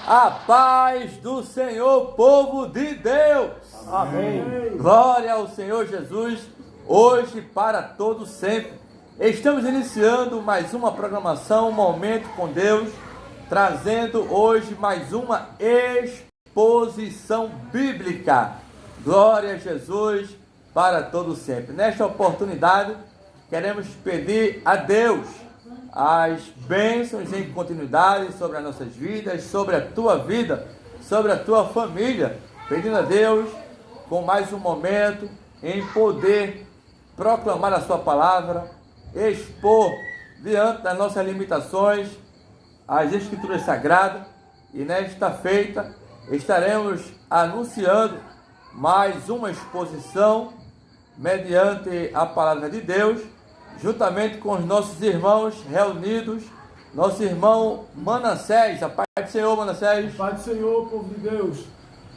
A paz do Senhor, povo de Deus. Amém. Glória ao Senhor Jesus, hoje para todos sempre. Estamos iniciando mais uma programação, um Momento com Deus, trazendo hoje mais uma exposição bíblica. Glória a Jesus para todos sempre. Nesta oportunidade, queremos pedir a Deus as bênçãos em continuidade sobre as nossas vidas, sobre a tua vida, sobre a tua família, pedindo a Deus com mais um momento em poder proclamar a sua palavra, expor diante das nossas limitações as Escrituras Sagradas, e nesta feita estaremos anunciando mais uma exposição mediante a palavra de Deus, juntamente com os nossos irmãos reunidos, nosso irmão Manassés. A paz do Senhor, Manassés. Pai do Senhor, povo de Deus.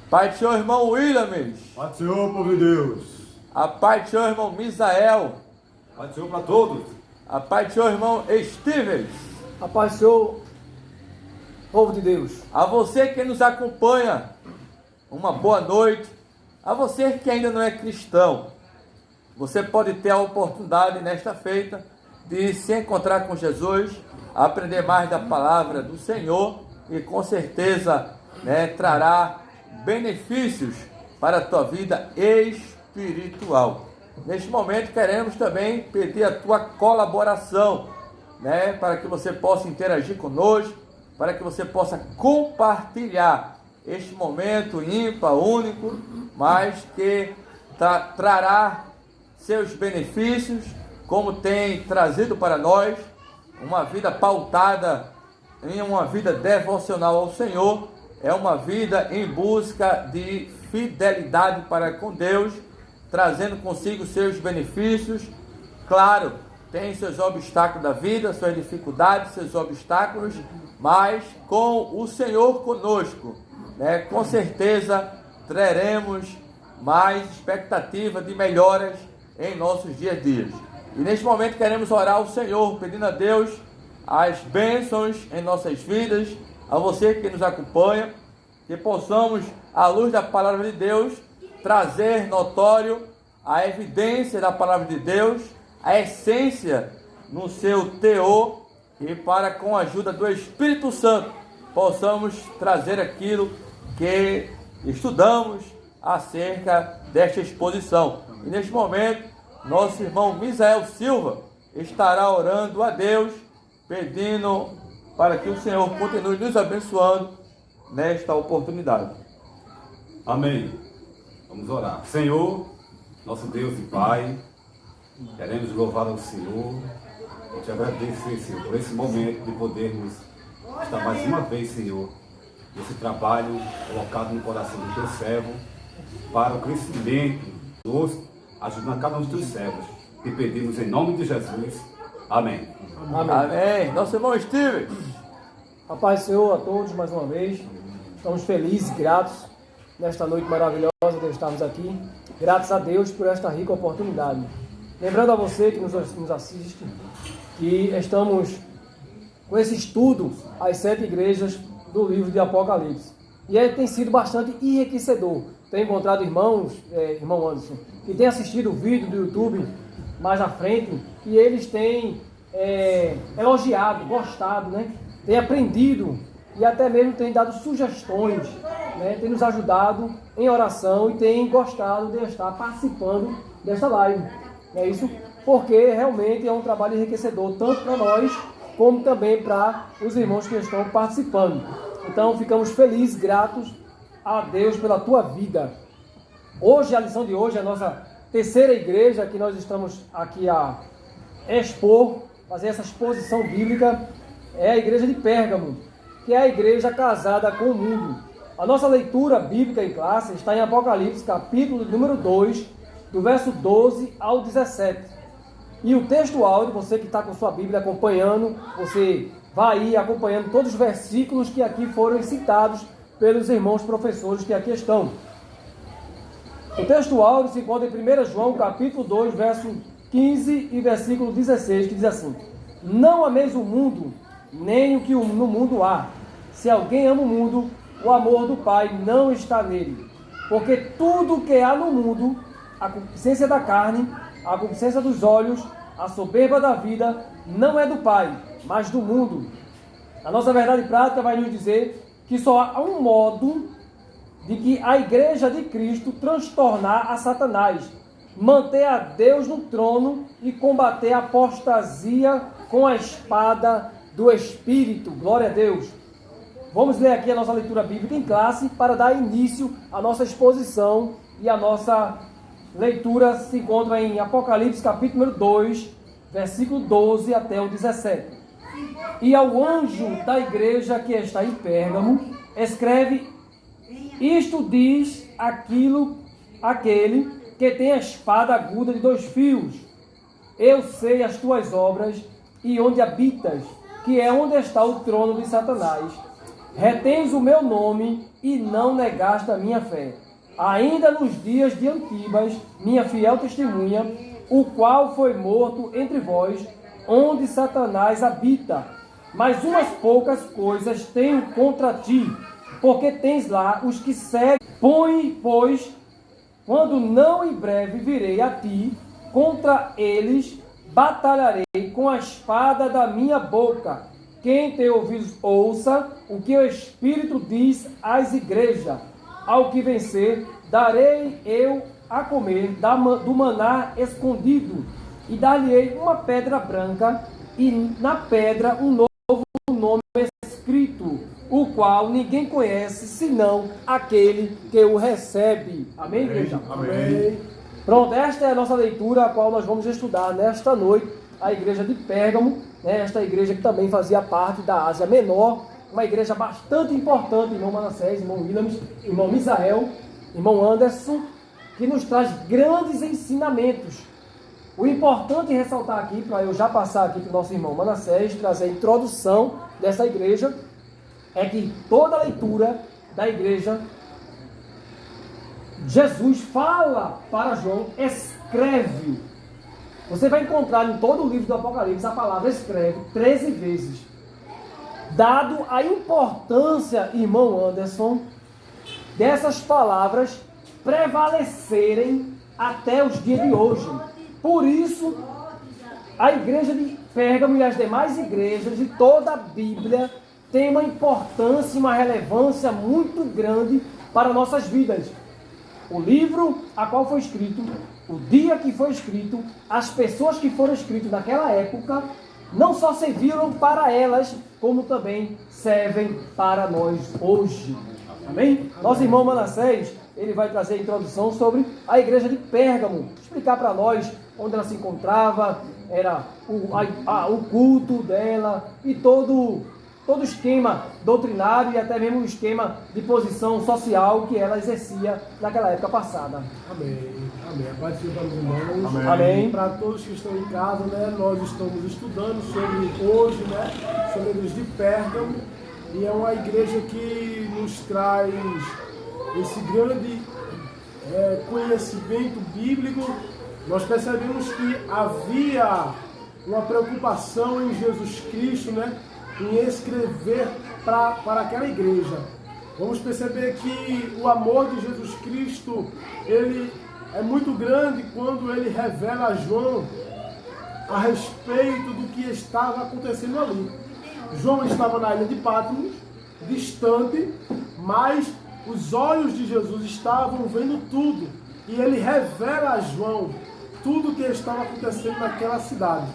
Pai do Senhor, irmão Williams. Pai do Senhor, povo de Deus. A paz do Senhor, irmão Misael. Pai do Senhor para todos. A paz do Senhor, irmão Stevens. A paz do Senhor, povo de Deus. A você que nos acompanha, uma boa noite. A você que ainda não é cristão, você pode ter a oportunidade nesta feita de se encontrar com Jesus, aprender mais da palavra do Senhor e com certeza, trará benefícios para a tua vida espiritual. Neste momento queremos também pedir a tua colaboração, para que você possa interagir conosco, para que você possa compartilhar este momento ímpar, único, mas que trará seus benefícios, como tem trazido para nós uma vida pautada em uma vida devocional ao Senhor, é uma vida em busca de fidelidade para com Deus, trazendo consigo seus benefícios. Claro, tem seus obstáculos da vida, suas dificuldades, seus obstáculos, mas com o Senhor conosco, com certeza teremos mais expectativa de melhoras em nossos dias a dias. E neste momento queremos orar ao Senhor, pedindo a Deus as bênçãos em nossas vidas, a você que nos acompanha, que possamos, à luz da palavra de Deus, trazer notório a evidência da palavra de Deus, a essência no seu teor, e para, com a ajuda do Espírito Santo, possamos trazer aquilo que estudamos acerca desta exposição. E neste momento, nosso irmão Misael Silva estará orando a Deus, pedindo para que o Senhor continue nos abençoando nesta oportunidade. Amém. Vamos orar. Senhor, nosso Deus e Pai, queremos louvar ao Senhor e te agradecer, Senhor, por esse momento de podermos estar mais uma vez, Senhor, nesse trabalho colocado no coração do teu servo, para o crescimento dos, ajudando cada um dos teus servos. Te pedimos em nome de Jesus. Amém. Amém. Amém. Nosso irmão Steve. A paz do Senhor a todos mais uma vez. Estamos felizes e gratos nesta noite maravilhosa de estarmos aqui. Graças a Deus por esta rica oportunidade. Lembrando a você que nos assiste, que estamos com esse estudo às 7 igrejas do livro de Apocalipse. E ele tem sido bastante enriquecedor. Tenho encontrado irmão Anderson, que tem assistido o vídeo do YouTube mais à frente, e eles têm elogiado, gostado, Tem aprendido e até mesmo tem dado sugestões, Tem nos ajudado em oração e tem gostado de estar participando desta live. É isso porque realmente é um trabalho enriquecedor, tanto para nós, como também para os irmãos que estão participando. Então ficamos felizes, gratos a Deus pela tua vida. Hoje, a lição de hoje é a nossa terceira igreja que nós estamos aqui a expor, fazer essa exposição bíblica, é a igreja de Pérgamo, que é a igreja casada com o mundo. A nossa leitura bíblica em classe está em Apocalipse, capítulo número 2, do verso 12 ao 17. E o texto áudio, você que está com sua Bíblia acompanhando, você vai ir acompanhando todos os versículos que aqui foram citados pelos irmãos professores que aqui estão. O texto áudio se encontra em 1 João, capítulo 2, verso 15 e versículo 16, que diz assim: Não ameis o mundo, nem o que no mundo há. Se alguém ama o mundo, o amor do Pai não está nele. Porque tudo que há no mundo, a concupiscência da carne, a concupiscência dos olhos, a soberba da vida, não é do Pai, mas do mundo. A nossa verdade prática vai nos dizer que só há um modo de que a igreja de Cristo transtornar a Satanás, manter a Deus no trono e combater a apostasia com a espada do Espírito. Glória a Deus. Vamos ler aqui a nossa leitura bíblica em classe para dar início à nossa exposição, e a nossa leitura se encontra em Apocalipse capítulo 2, versículo 12 até o 17. E ao anjo da igreja que está em Pérgamo, escreve: isto diz aquele que tem a espada aguda de 2 fios. Eu sei as tuas obras e onde habitas, que é onde está o trono de Satanás. Retens o meu nome e não negaste a minha fé. Ainda nos dias de Antibas, minha fiel testemunha, o qual foi morto entre vós, onde Satanás habita. Mas umas poucas coisas tenho contra ti, porque tens lá os que seguem. Pois, quando não em breve virei a ti, contra eles batalharei com a espada da minha boca. Quem tem ouvidos, ouça o que o Espírito diz às igrejas. Ao que vencer, darei eu a comer do maná escondido, e dar-lhe-ei uma pedra branca, e na pedra um novo nome escrito, o qual ninguém conhece, senão aquele que o recebe. Amém, igreja? Amém. Pronto, esta é a nossa leitura, a qual nós vamos estudar nesta noite, a igreja de Pérgamo, né? Esta igreja que também fazia parte da Ásia Menor, uma igreja bastante importante, irmão Manassés, irmão Williams, irmão Misael, irmão Anderson, que nos traz grandes ensinamentos. O importante ressaltar aqui, para eu já passar aqui para o nosso irmão Manassés, trazer a introdução dessa igreja, é que toda a leitura da igreja, Jesus fala para João, escreve. Você vai encontrar em todo o livro do Apocalipse a palavra escreve 13 vezes. Dado a importância, irmão Anderson, dessas palavras prevalecerem até os dias de hoje. Por isso, a igreja de Pérgamo e as demais igrejas de toda a Bíblia têm uma importância e uma relevância muito grande para nossas vidas. O livro a qual foi escrito, o dia que foi escrito, as pessoas que foram escritas naquela época, não só serviram para elas, como também servem para nós hoje. Amém? Nosso irmão Manassés, ele vai trazer a introdução sobre a igreja de Pérgamo, explicar para nós onde ela se encontrava, era o culto dela e todo o esquema doutrinário e até mesmo o esquema de posição social que ela exercia naquela época passada. Amém. Amém. A paz seja para os irmãos. Amém. Para todos que estão em casa, né, nós estamos estudando sobre hoje, né, sobre a igreja de Pérgamo, e é uma igreja que nos traz esse grande conhecimento bíblico. Nós percebemos que havia uma preocupação em Jesus Cristo, né, em escrever para aquela igreja. Vamos perceber que o amor de Jesus Cristo, ele é muito grande quando ele revela a João a respeito do que estava acontecendo ali. João estava na ilha de Patmos, distante, mas os olhos de Jesus estavam vendo tudo. E ele revela a João tudo o que estava acontecendo naquela cidade.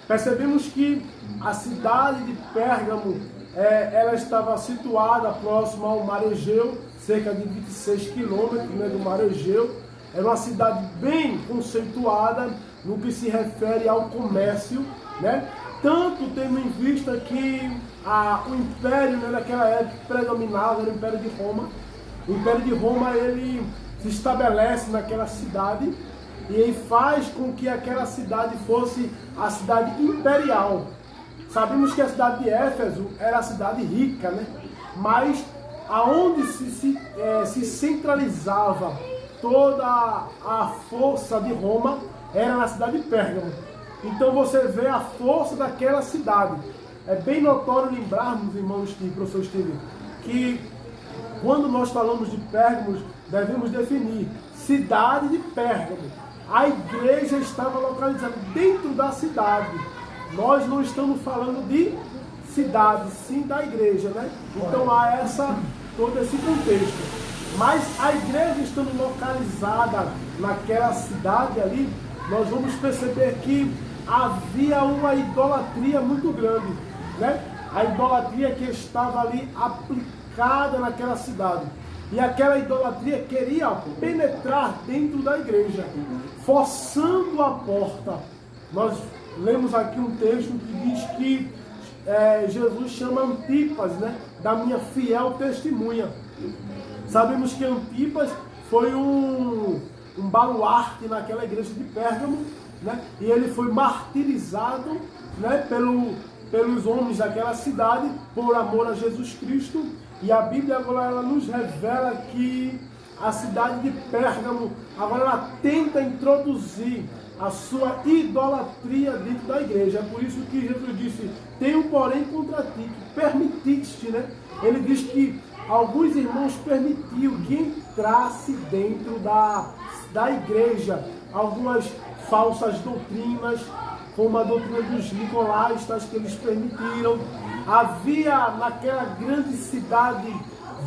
Percebemos que a cidade de Pérgamo, ela estava situada próxima ao Mar Egeu, cerca de 26 quilômetros, né, do Mar Egeu. Era uma cidade bem conceituada no que se refere ao comércio, né? Tanto tendo em vista que o império, né, naquela época predominava, era o Império de Roma. O Império de Roma, ele se estabelece naquela cidade e ele faz com que aquela cidade fosse a cidade imperial. Sabemos que a cidade de Éfeso era a cidade rica, né? Mas aonde se centralizava toda a força de Roma era na cidade de Pérgamo. Então você vê a força daquela cidade. é bem notório lembrarmos, irmãos, que professor Steve, que quando nós falamos de Pérgamo, devemos definir cidade de Pérgamo. A igreja estava localizada dentro da cidade. Nós não estamos falando de cidade, sim da igreja, né? Então há todo esse contexto. Mas a igreja estando localizada naquela cidade ali, nós vamos perceber que havia uma idolatria muito grande, né? A idolatria que estava ali aplicada naquela cidade. E aquela idolatria queria penetrar dentro da igreja, forçando a porta. Nós lemos aqui um texto que diz que Jesus chama Antipas, né, da minha fiel testemunha. Sabemos que Antipas foi um baluarte naquela igreja de Pérgamo, né, e ele foi martirizado, né, pelos homens daquela cidade por amor a Jesus Cristo. E a Bíblia agora ela nos revela que a cidade de Pérgamo agora ela tenta introduzir a sua idolatria dentro da igreja. É por isso que Jesus disse: tenho porém contra ti que permitiste, né? Ele diz que alguns irmãos permitiu que entrasse dentro da igreja algumas falsas doutrinas, como a doutrina dos nicolaístas, que eles permitiram. Havia naquela grande cidade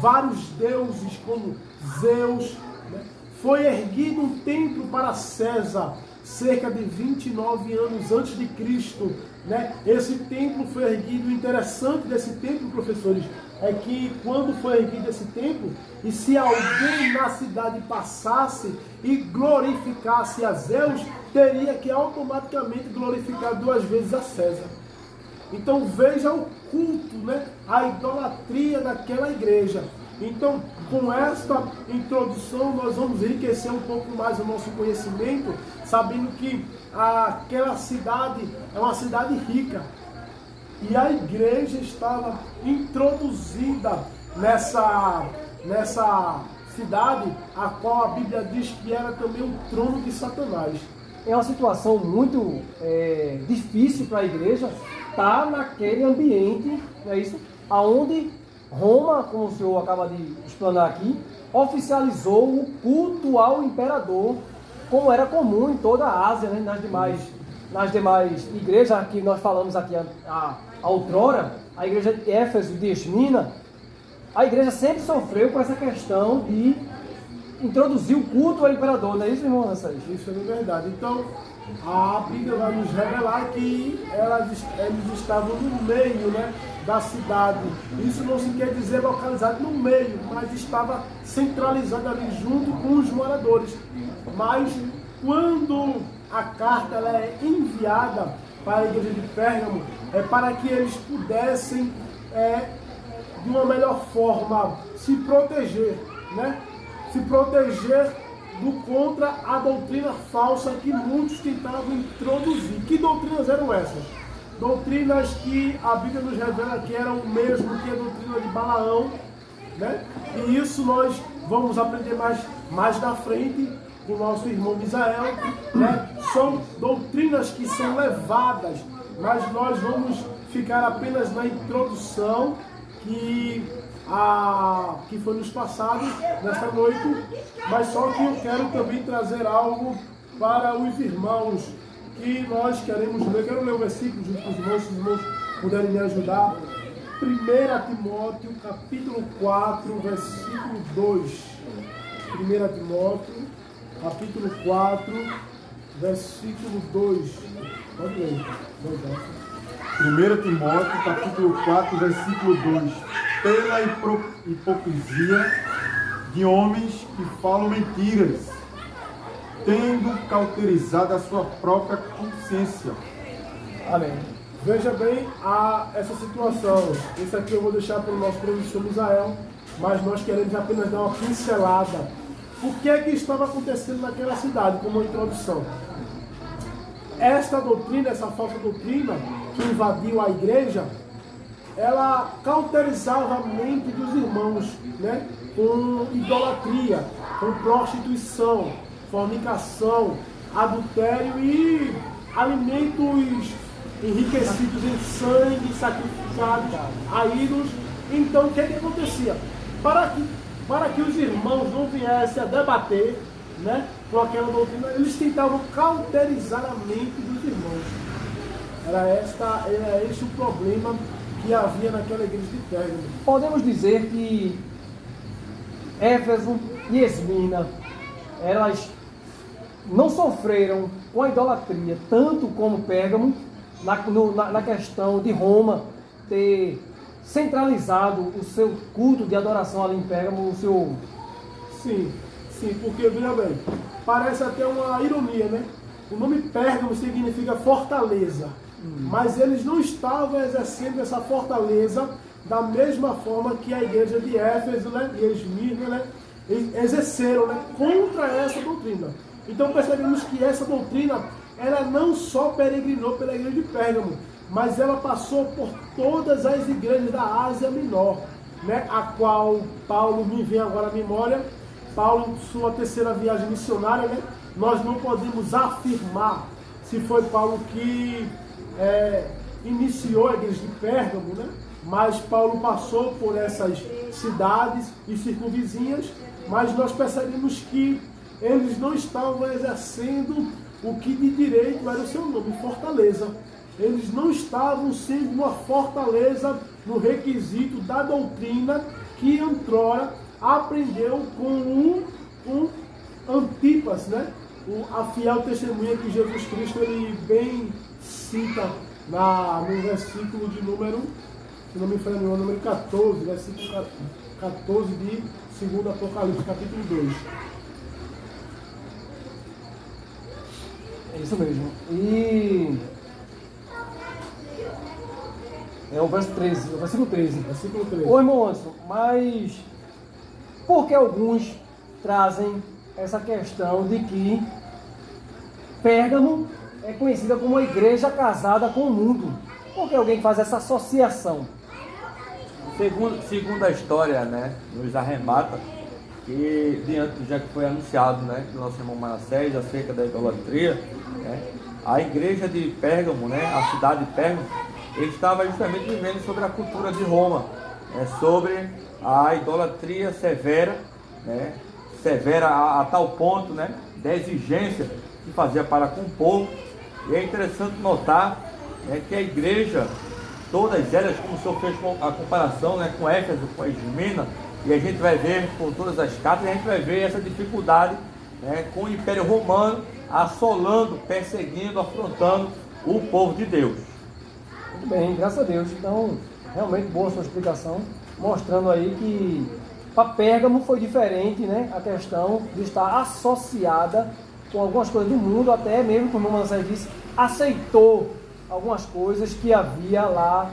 vários deuses, como Zeus, né? Foi erguido um templo para César, cerca de 29 anos antes de Cristo, né? Esse templo foi erguido. O interessante desse templo, professores, é que quando foi erguido esse templo, e se alguém na cidade passasse e glorificasse a Zeus, teria que automaticamente glorificar 2 vezes a César. Então veja o culto, né? A idolatria daquela igreja. Então, com esta introdução, nós vamos enriquecer um pouco mais o nosso conhecimento, sabendo que aquela cidade é uma cidade rica. E a igreja estava introduzida nessa cidade, a qual a Bíblia diz que era também o trono de Satanás. É uma situação muito difícil para a igreja estar naquele ambiente, não é isso? Onde Roma, como o senhor acaba de explanar aqui, oficializou o culto ao imperador, como era comum em toda a Ásia, né? Nas demais igrejas que nós falamos aqui outrora, a igreja de Éfeso, de Esmina, a igreja sempre sofreu com essa questão de introduzir o culto ao imperador, não é isso, irmão Nassai? Isso é verdade. Então, a Bíblia vai nos revelar que eles estavam no meio, né, da cidade. Isso não se quer dizer localizado no meio, mas estava centralizado ali junto com os moradores. Mas quando a carta ela é enviada para a igreja de Pérgamo, é para que eles pudessem, de uma melhor forma, se proteger, né? Se proteger contra a doutrina falsa que muitos tentavam introduzir. Que doutrinas eram essas? Doutrinas que a Bíblia nos revela que eram o mesmo que a doutrina de Balaão, né? E isso nós vamos aprender mais na frente com o nosso irmão Misael, né? São doutrinas que são levadas, mas nós vamos ficar apenas na introdução que foi nos passado nesta noite, mas só que eu quero também trazer algo para os irmãos que nós queremos ler. Quero ler um versículo junto com os irmãos, se os irmãos puderem me ajudar. 1 Timóteo, capítulo 4, versículo 2. 1 Timóteo, capítulo 4, versículo 2. Pode ler. 1 Timóteo, capítulo 4, versículo 2. Pela hipocrisia de homens que falam mentiras, tendo cauterizado a sua própria consciência. Amém. Veja bem essa situação. Isso aqui eu vou deixar para o nosso professor Misael, mas nós queremos apenas dar uma pincelada. O que é que estava acontecendo naquela cidade, como uma introdução? Esta doutrina, essa falsa doutrina que invadiu a igreja, ela cauterizava a mente dos irmãos, né? Com idolatria, com prostituição, fornicação, adultério e alimentos enriquecidos em sangue, sacrificados a ídolos. Então, o que acontecia? Para que os irmãos não viessem a debater, né, com aquela doutrina, eles tentavam cauterizar a mente dos irmãos. Era esse o problema que havia naquela igreja de Pérgamo. Podemos dizer que Éfeso e Esmirna, elas não sofreram com a idolatria, tanto como Pérgamo, na questão de Roma ter centralizado o seu culto de adoração ali em Pérgamo, o seu... Sim, porque, veja bem, parece até uma ironia, né? O nome Pérgamo significa fortaleza, mas eles não estavam exercendo essa fortaleza da mesma forma que a igreja de Éfeso, né, e Esmirna, né, exerceram, né, contra essa doutrina. Então percebemos que essa doutrina, ela não só peregrinou pela igreja de Pérgamo, mas ela passou por todas as igrejas da Ásia Menor, né, a qual Paulo me vem agora à memória. Paulo, em sua terceira viagem missionária, né, nós não podemos afirmar se foi Paulo que iniciou a igreja de Pérgamo, né, mas Paulo passou por essas cidades e circunvizinhas, mas nós percebemos que eles não estavam exercendo o que de direito era o seu nome, fortaleza. Eles não estavam sendo uma fortaleza no requisito da doutrina que Antrora aprendeu com Antipas, né? A fiel testemunha que Jesus Cristo ele bem cita no versículo de número, se não me engano, número 14, versículo 14 de 2 Apocalipse, capítulo 2. É isso mesmo. E é o verso 13, o versículo 13. Versículo 13. Ô irmão Anderson, mas por que alguns trazem essa questão de que Pérgamo é conhecida como uma igreja casada com o mundo? Por que alguém faz essa associação? Segundo a história, né, nos arremata que diante já que foi anunciado, né, do nosso irmão Manassés acerca da idolatria, né, a igreja de Pérgamo, né, a cidade de Pérgamo, ele estava justamente vivendo sobre a cultura de Roma, né, sobre a idolatria severa, né, severa a tal ponto, né, da exigência que fazia para com o povo. E é interessante notar, né, que a igreja, todas elas, como o senhor fez a comparação, né, com Éfeso, com Esmirna, e a gente vai ver por todas as cartas, a gente vai ver essa dificuldade, né, com o Império Romano assolando, perseguindo, afrontando o povo de Deus. Muito bem, graças a Deus. Então, realmente boa sua explicação, mostrando aí que para Pérgamo foi diferente, né, a questão de estar associada com algumas coisas do mundo, até mesmo, como o Manassés disse, aceitou algumas coisas que havia lá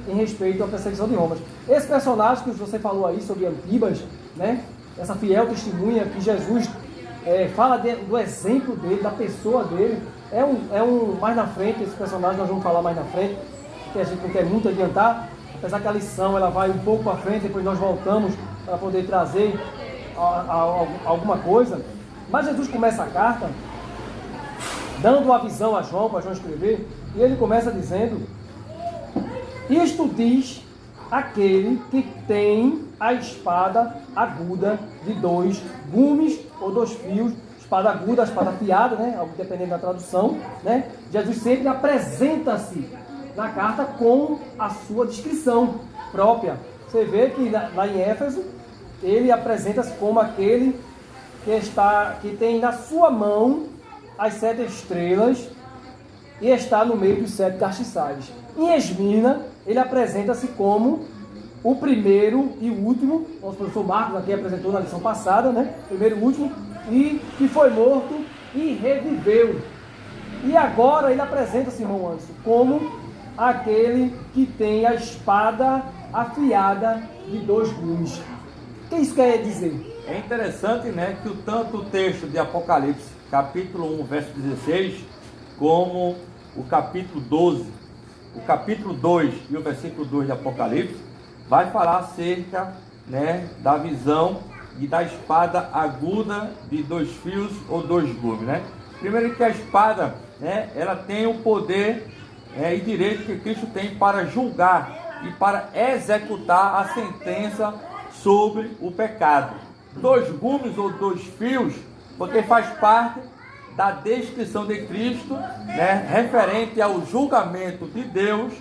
em respeito à perseguição de Roma. Esse personagem que você falou aí sobre Antipas, né, essa fiel testemunha que Jesus fala do exemplo dele, da pessoa dele, mais na frente, esse personagem nós vamos falar mais na frente, que a gente não quer muito adiantar, apesar que a lição ela vai um pouco para frente, depois nós voltamos para poder trazer alguma coisa. Mas Jesus começa a carta dando a visão a João, para João escrever, e ele começa dizendo: isto diz aquele que tem a espada aguda de 2 gumes ou 2 fios, espada aguda, espada afiada, né, dependendo da tradução, né? Jesus sempre apresenta-se na carta com a sua descrição própria. Você vê que lá em Éfeso, ele apresenta-se como aquele que tem na sua mão as 7 estrelas e está no meio dos 7 castiçais. Em Esmirna, ele apresenta-se como o primeiro e o último, o professor Marcos aqui apresentou na lição passada, né? Primeiro e último, e que foi morto e reviveu. E agora ele apresenta-se, irmão Anderson, como aquele que tem a espada afiada de 2 gumes. O que isso quer dizer? É interessante, né, que tanto o texto de Apocalipse, capítulo 1, verso 16, como o capítulo 12, o capítulo 2 e o versículo 2 de Apocalipse, vai falar acerca, né, da visão e da espada aguda de 2 fios ou 2 gumes, né? Primeiro que a espada, né, ela tem o poder e direito que Cristo tem para julgar e para executar a sentença sobre o pecado. 2 gumes ou 2 fios, porque faz parte da descrição de Cristo, referente ao julgamento de Deus,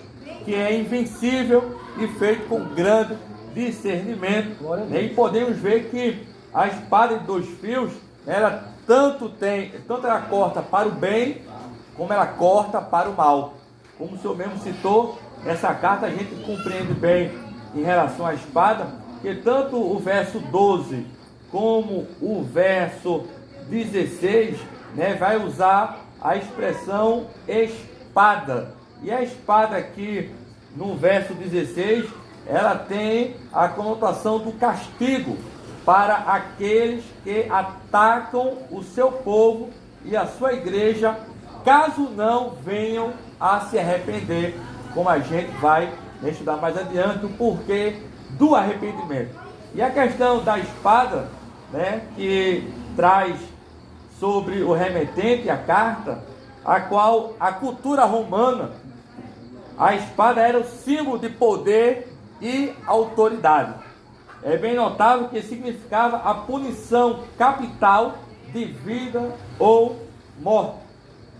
que é invencível e feito com grande discernimento. E podemos ver que a espada de 2 fios, ela tanto ela corta para o bem, como ela corta para o mal. Como o senhor mesmo citou, essa carta a gente compreende bem em relação à espada, que tanto o verso 12 como o verso 16, vai usar a expressão espada. E a espada aqui no verso 16, ela tem a conotação do castigo para aqueles que atacam o seu povo e a sua igreja, caso não venham a se arrepender, como a gente vai estudar mais adiante o porquê do arrependimento. E a questão da espada, que traz sobre o remetente a carta, a qual a cultura romana, a espada era o símbolo de poder e autoridade. É bem notável que significava a punição capital de vida ou morte.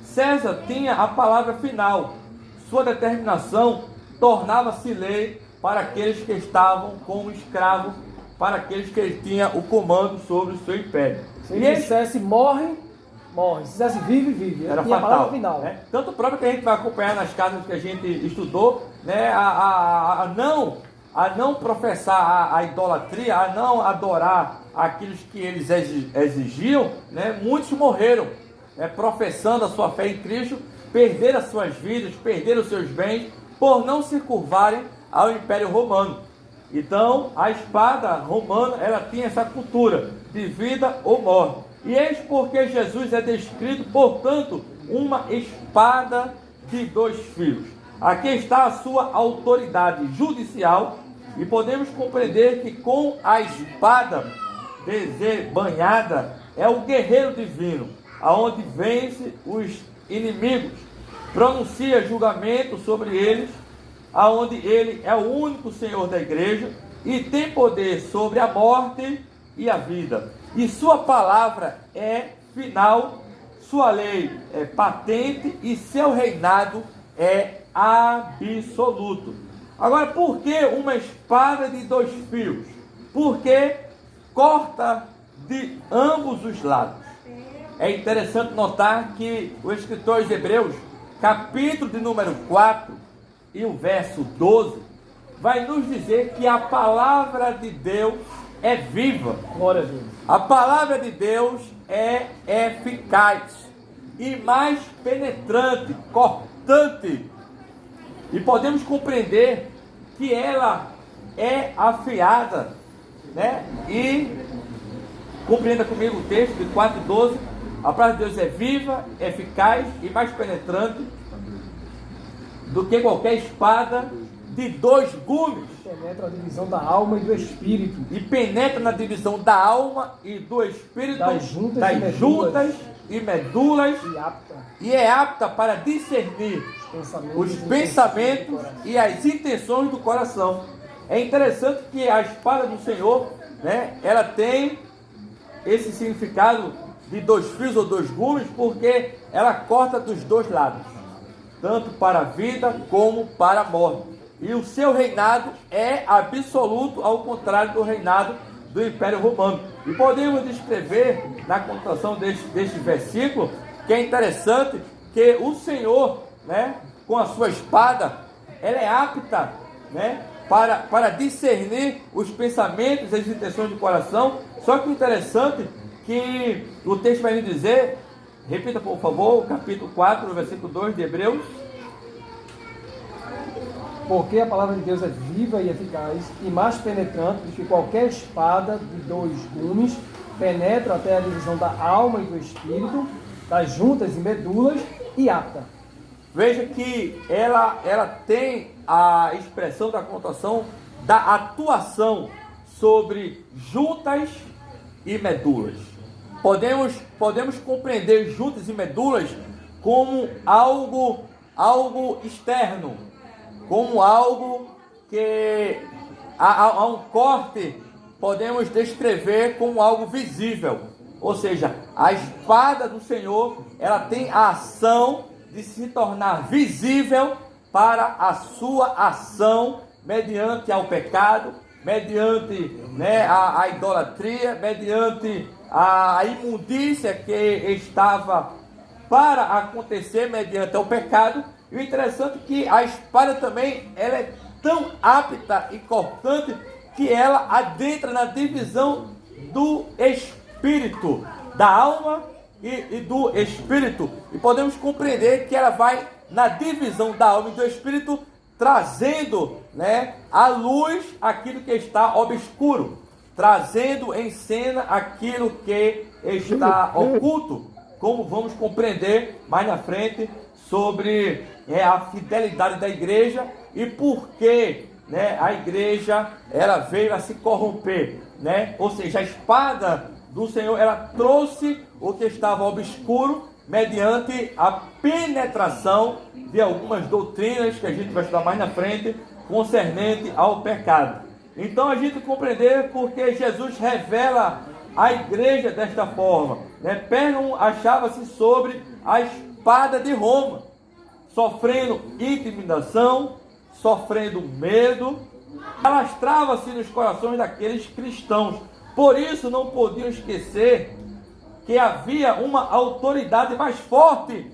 César tinha a palavra final. Sua determinação tornava-se lei para aqueles que estavam como escravos, para aqueles que tinham o comando sobre o seu império. Se ele dissesse morre, morre. Se dissesse vive, vive. Era tinha fatal. A palavra final. Tanto próprio que a gente vai acompanhar nas casas que a gente estudou, a não professar a idolatria, a não adorar aqueles que eles exigiam, muitos morreram, professando a sua fé em Cristo, perderam as suas vidas, perderam os seus bens, por não se curvarem ao Império Romano. Então, a espada romana, ela tinha essa cultura de vida ou morte. E eis porque Jesus é descrito, portanto, uma espada de 2 fios. Aqui está a sua autoridade judicial, e podemos compreender que com a espada desembanhada é o guerreiro divino, aonde vence os inimigos, pronuncia julgamento sobre eles, aonde ele é o único Senhor da igreja e tem poder sobre a morte e a vida. E sua palavra é final, sua lei é patente e seu reinado é absoluto. Agora, por que uma espada de 2 fios? Porque corta de ambos os lados. É interessante notar que o escritor de Hebreus, capítulo de número 4 e o verso 12, vai nos dizer que a palavra de Deus é viva. Glória a Deus. A palavra de Deus é eficaz e mais penetrante, cortante. E podemos compreender que ela é afiada, E compreenda comigo o texto de 4:12. A palavra de Deus é viva, eficaz e mais penetrante do que qualquer espada de 2 gumes. Penetra a divisão da alma e do espírito. E penetra na divisão da alma e do espírito, das juntas e medulas. E é apta para discernir os pensamentos e as intenções do coração. É interessante que a espada do Senhor, ela tem esse significado de 2 fios ou 2 gumes, porque ela corta dos 2 lados, tanto para a vida como para a morte. E o seu reinado é absoluto, ao contrário do reinado do Império Romano. E podemos descrever na contação deste versículo, que é interessante, que o Senhor, com a sua espada, ela é apta, para discernir os pensamentos e as intenções do coração. Só que o interessante que o texto vai nos dizer, repita por favor, o capítulo 4, versículo 2 de Hebreus. Porque a palavra de Deus é viva e eficaz e mais penetrante do que qualquer espada de 2 gumes, penetra até a divisão da alma e do espírito, das juntas e medulas, e apta. Veja que ela tem a expressão da conotação da atuação sobre juntas e medulas. Podemos compreender juntas e medulas como algo algo externo, como algo que a um corte podemos descrever como algo visível. Ou seja, a espada do Senhor, ela tem a ação de se tornar visível para a sua ação mediante ao pecado, mediante a idolatria, mediante a imundícia que estava para acontecer mediante o pecado. E o interessante é que a espada também ela é tão apta e cortante que ela adentra na divisão do espírito, da alma e do espírito. E podemos compreender que ela vai na divisão da alma e do espírito, trazendo à luz aquilo que está obscuro, trazendo em cena aquilo que está oculto, como vamos compreender mais na frente sobre a fidelidade da igreja e por que a igreja ela veio a se corromper, ou seja, a espada do Senhor ela trouxe o que estava obscuro mediante a penetração de algumas doutrinas que a gente vai estudar mais na frente concernente ao pecado. Então a gente compreender porque Jesus revela a igreja desta forma. Pérgamo achava-se sobre a espada de Roma, sofrendo intimidação, sofrendo medo, alastrava-se nos corações daqueles cristãos. Por isso não podiam esquecer que havia uma autoridade mais forte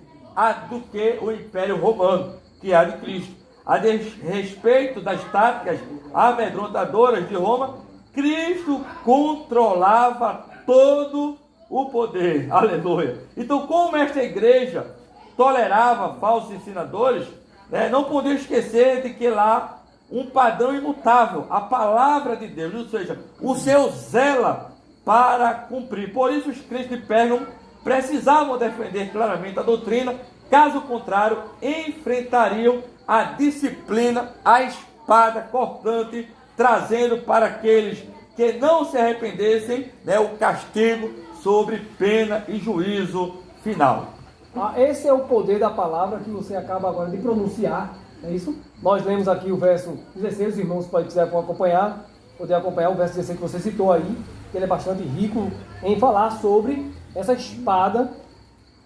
do que o Império Romano, que é a de Cristo. A respeito das táticas amedrontadoras de Roma, Cristo controlava todo o poder. Aleluia! Então, como esta igreja tolerava falsos ensinadores, não podia esquecer de que lá um padrão imutável, a palavra de Deus, ou seja, o Senhor zela para cumprir. Por isso os crentes de Pérgamo precisavam defender claramente a doutrina, caso contrário, enfrentariam a disciplina, a espada cortante, trazendo para aqueles que não se arrependessem o castigo sobre pena e juízo final. Esse é o poder da palavra que você acaba agora de pronunciar, é isso? Nós lemos aqui o verso 16, os irmãos podem quiser poder acompanhar o verso 16 que você citou aí, que ele é bastante rico em falar sobre essa espada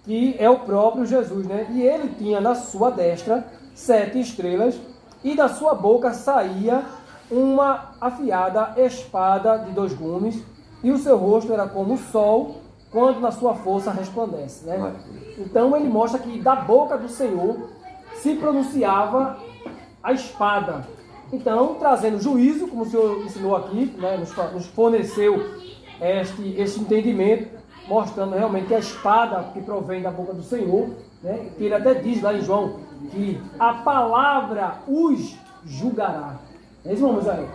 que é o próprio Jesus, E ele tinha na sua destra 7 estrelas e da sua boca saía uma afiada espada de 2 gumes e o seu rosto era como o sol quando na sua força resplandece, Então ele mostra que da boca do Senhor se pronunciava a espada. Então, trazendo juízo, como o Senhor ensinou aqui, nos forneceu este entendimento, mostrando realmente que a espada que provém da boca do Senhor, que ele até diz lá em João, que a palavra os julgará. É isso, vamos aí.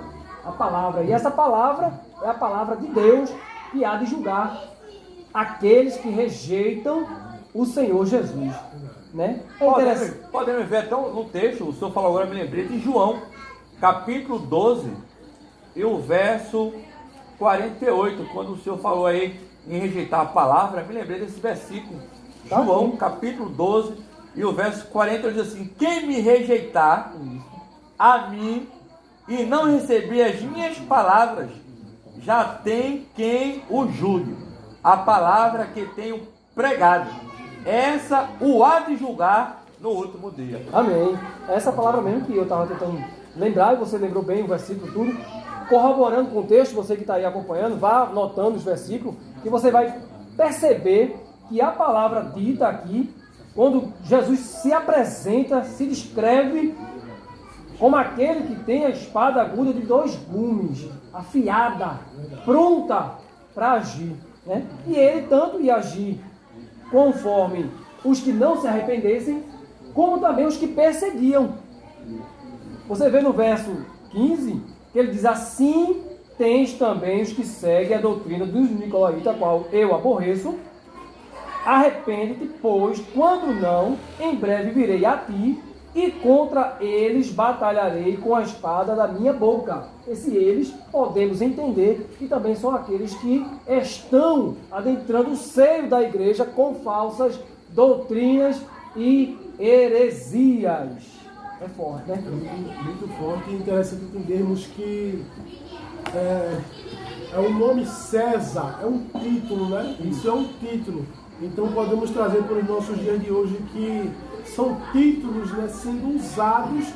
A palavra. E essa palavra é a palavra de Deus que há de julgar aqueles que rejeitam o Senhor Jesus. Podemos ver então no texto, o senhor falou agora, me lembrei de João, capítulo 12, e o verso 48, quando o senhor falou aí em rejeitar a palavra, me lembrei desse versículo. João, capítulo 12, e o verso 40 diz assim: quem me rejeitar a mim e não receber as minhas palavras, já tem quem o julgue. A palavra que tenho pregado, essa o há de julgar no último dia. Amém. Essa palavra mesmo que eu estava tentando lembrar, e você lembrou bem o versículo tudo, corroborando com o texto, você que está aí acompanhando, vá notando os versículos, que você vai perceber que a palavra dita aqui, quando Jesus se apresenta, se descreve como aquele que tem a espada aguda de 2 gumes, afiada, pronta para agir. E ele tanto ia agir conforme os que não se arrependessem, como também os que perseguiam. Você vê no verso 15, que ele diz: assim tens também os que seguem a doutrina dos nicolaítas, a qual eu aborreço. Arrepende-te, pois, quando não, em breve virei a ti, e contra eles batalharei com a espada da minha boca. Esse eles podemos entender que também são aqueles que estão adentrando o seio da igreja com falsas doutrinas e heresias. É forte, né? Muito forte e interessante entendermos que é o nome César, é um título, né? Isso é um título. Então podemos trazer para os nossos dias de hoje que são títulos, né, sendo usados,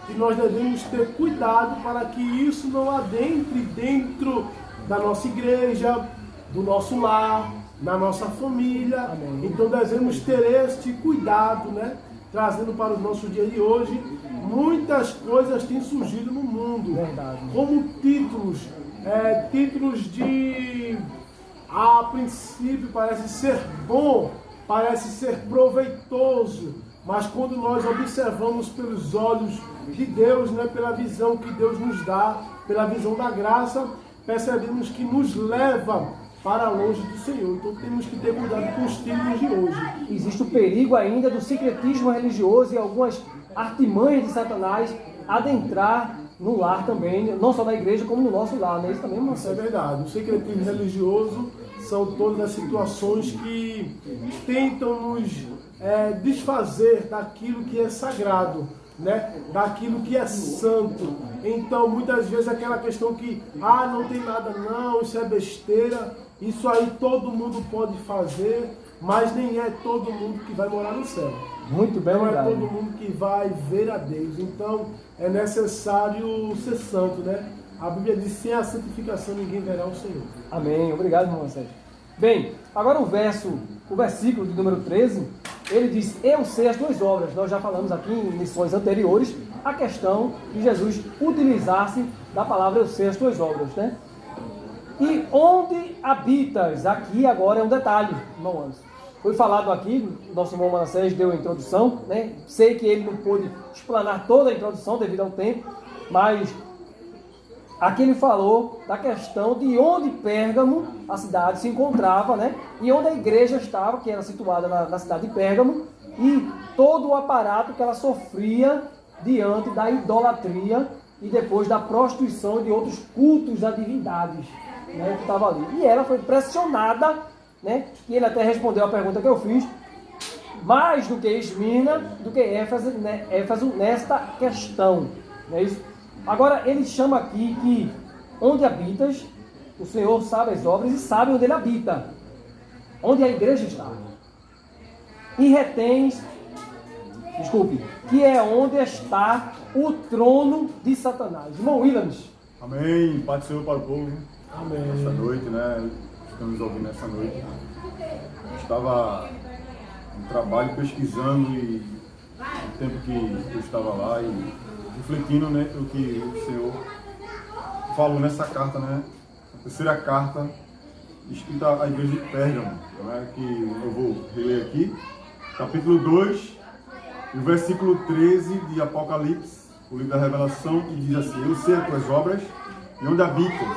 e nós devemos ter cuidado para que isso não adentre dentro da nossa igreja, do nosso lar, na nossa família. Amém. Então devemos ter este cuidado, né? Trazendo para os nossos dias de hoje, muitas coisas têm surgido no mundo, Verdade. como títulos, títulos de, a princípio parece ser bom, parece ser proveitoso, mas quando nós observamos pelos olhos de Deus, né, pela visão que Deus nos dá, pela visão da graça, percebemos que nos leva para longe do Senhor. Então temos que ter cuidado com os títulos de hoje. Existe o perigo ainda do secretismo religioso e algumas artimanhas de Satanás adentrar no lar também, não só na igreja, como no nosso lar, né? Isso também é Isso é verdade. O secretismo religioso são todas as situações que tentam nos desfazer daquilo que é sagrado, né? Daquilo que é santo. Então, muitas vezes aquela questão que, não tem nada não, isso é besteira, isso aí todo mundo pode fazer, mas nem é todo mundo que vai morar no céu. Muito bem, Não é verdade. todo mundo que vai ver a Deus. Então, é necessário ser santo, né? A Bíblia diz, sem a santificação ninguém verá o Senhor. Amém. Obrigado, irmão Sérgio. Bem, agora o versículo de número 13, ele diz, eu sei as tuas obras. Nós já falamos aqui em lições anteriores a questão de Jesus utilizar-se da palavra eu sei as tuas obras, né? E onde habitas? Aqui agora é um detalhe, irmão Anderson. Foi falado aqui, nosso irmão Manassés deu a introdução, né? Sei que ele não pôde explanar toda a introdução devido ao tempo, mas aqui ele falou da questão de onde Pérgamo, a cidade, se encontrava, né? E onde a igreja estava, que era situada na cidade de Pérgamo, e todo o aparato que ela sofria diante da idolatria e depois da prostituição de outros cultos a divindades, né, que estava ali. E ela foi pressionada, né? E ele até respondeu a pergunta que eu fiz, mais do que Esmirna, do que Éfeso, né, Éfeso nesta questão. Não é isso? Agora ele chama aqui que onde habitas, o Senhor sabe as obras e sabe onde ele habita, onde a igreja está. E retens, que é onde está o trono de Satanás. Irmão Williams. Amém. Paz do Senhor para o povo. Amém. Nesta noite, né? Estamos ouvindo nessa noite. Estava no trabalho pesquisando e o tempo que eu estava lá e refletindo, né, o que o Senhor falou nessa carta, né? A terceira carta escrita à igreja de Pérgamo, né, que eu vou reler aqui. Capítulo 2, o versículo 13 de Apocalipse, o livro da Revelação, que diz assim: eu sei as tuas obras e onde habitas,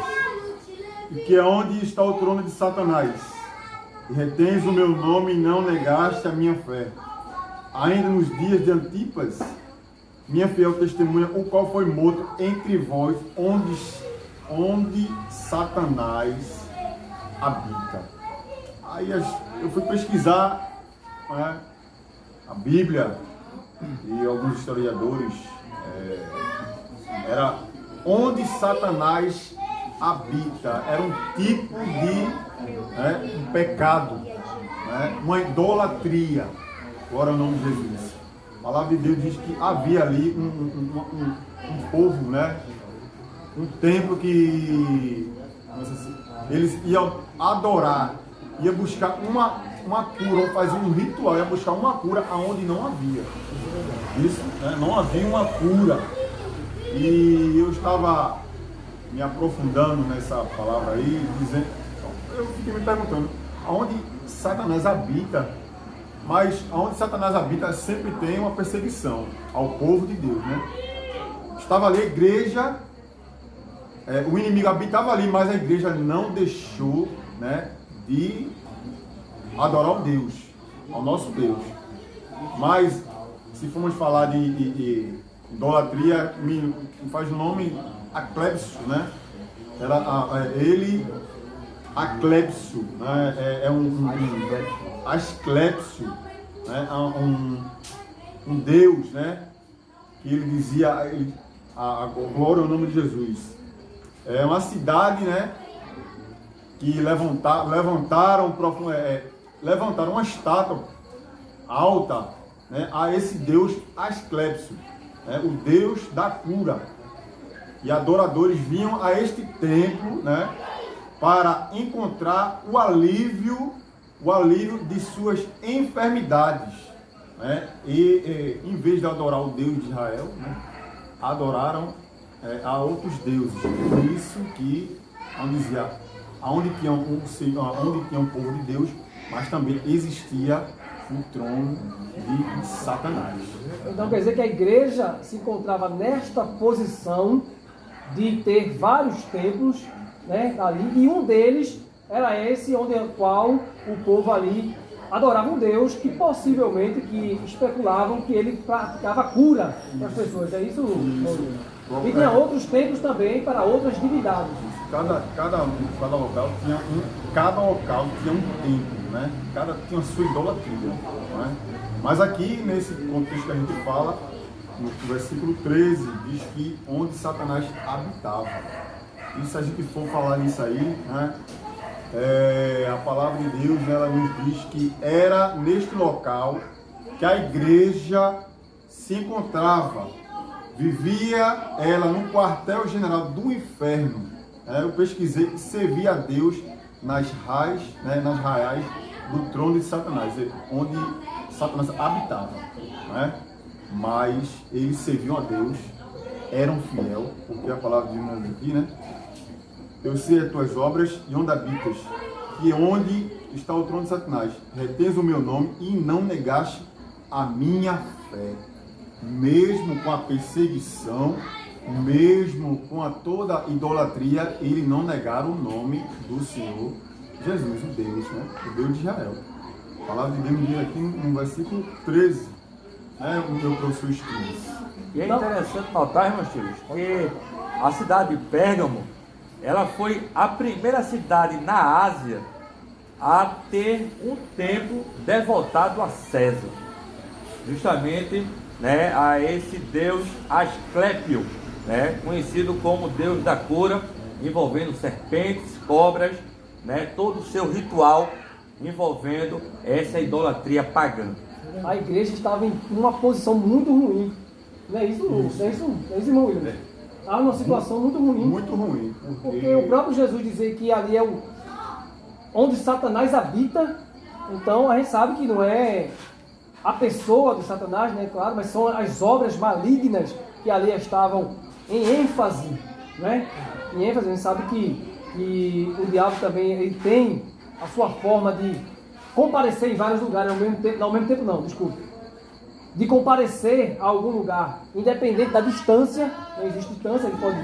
e que é onde está o trono de Satanás, e retens o meu nome e não negaste a minha fé. Ainda nos dias de Antipas, minha fiel testemunha, o qual foi morto entre vós, onde Satanás habita. Aí eu fui pesquisar, né, a Bíblia, e alguns historiadores, era onde Satanás habita, era um tipo de um pecado, né, uma idolatria. Glória ao nome de Jesus. A palavra de Deus diz que havia ali um povo, né, um templo que eles iam adorar, ia buscar uma cura, fazer um ritual, ia buscar uma cura aonde não havia. Isso, né? Não havia uma cura. E eu estava me aprofundando nessa palavra aí, dizendo, eu fiquei me perguntando, aonde Satanás habita? Mas aonde Satanás habita sempre tem uma perseguição ao povo de Deus, né? Estava ali a igreja, o inimigo habitava ali, mas a igreja não deixou, né, de adorar o Deus, ao nosso Deus. Mas se formos falar de idolatria, me faz o nome Aclépsio, né? Era ele, Aclépsio, né? Asclépsio, né, um Deus, né, que ele dizia, a glória ao nome de Jesus. É uma cidade, né, que levantaram uma estátua alta, né, a esse Deus Asclepio, né, o Deus da cura. E adoradores vinham a este templo, né, para encontrar o alívio de suas enfermidades, né? E em vez de adorar o Deus de Israel, né, adoraram a outros deuses. Por isso que onde tinha um povo de Deus, mas também existia o trono de Satanás. Então quer dizer que a igreja se encontrava nesta posição de ter vários templos, né, ali, e um deles era esse onde o qual o povo ali adorava um Deus que possivelmente, que especulavam que ele praticava cura para as pessoas. É isso? E tinha outros templos também para outras divindades. Cada local tinha um templo, né? Tinha a sua idolatria, né? Mas aqui, nesse contexto que a gente fala, no versículo 13, diz que onde Satanás habitava. E se a gente for falar nisso aí, né, a palavra de Deus, ela nos diz que era neste local que a igreja se encontrava. Vivia ela no quartel-general do inferno. Eu pesquisei que servia a Deus nas raias do trono de Satanás, onde Satanás habitava, né? Mas eles serviam a Deus, eram fiel, porque a palavra de Deus diz aqui, né? Eu sei as tuas obras e onde habitas, e onde está o trono de Satanás. Retens o meu nome e não negaste a minha fé. Mesmo com a perseguição, mesmo com toda a idolatria, eles não negaram o nome do Senhor Jesus, o Deus, né? O Deus de Israel. A palavra de Deus diz aqui no versículo 13, né? O meu professor escreve. E é interessante notar, irmãos filhos, que a cidade de Pérgamo, ela foi a primeira cidade na Ásia a ter um templo devotado a César, justamente, né, a esse Deus Asclepio, né, conhecido como Deus da cura, envolvendo serpentes, cobras, né, todo o seu ritual envolvendo essa idolatria pagã. A igreja estava em uma posição muito ruim. Não é isso, irmão William? Estava numa situação muito ruim. Muito ruim. Porque o próprio Jesus dizia que ali é onde Satanás habita. Então a gente sabe que não é a pessoa de Satanás, né, claro, mas são as obras malignas que ali estavam em ênfase, né? Em ênfase, a gente sabe que o diabo também ele tem a sua forma de comparecer em vários lugares ao mesmo tempo, de comparecer a algum lugar, independente da distância. Não existe distância, ele pode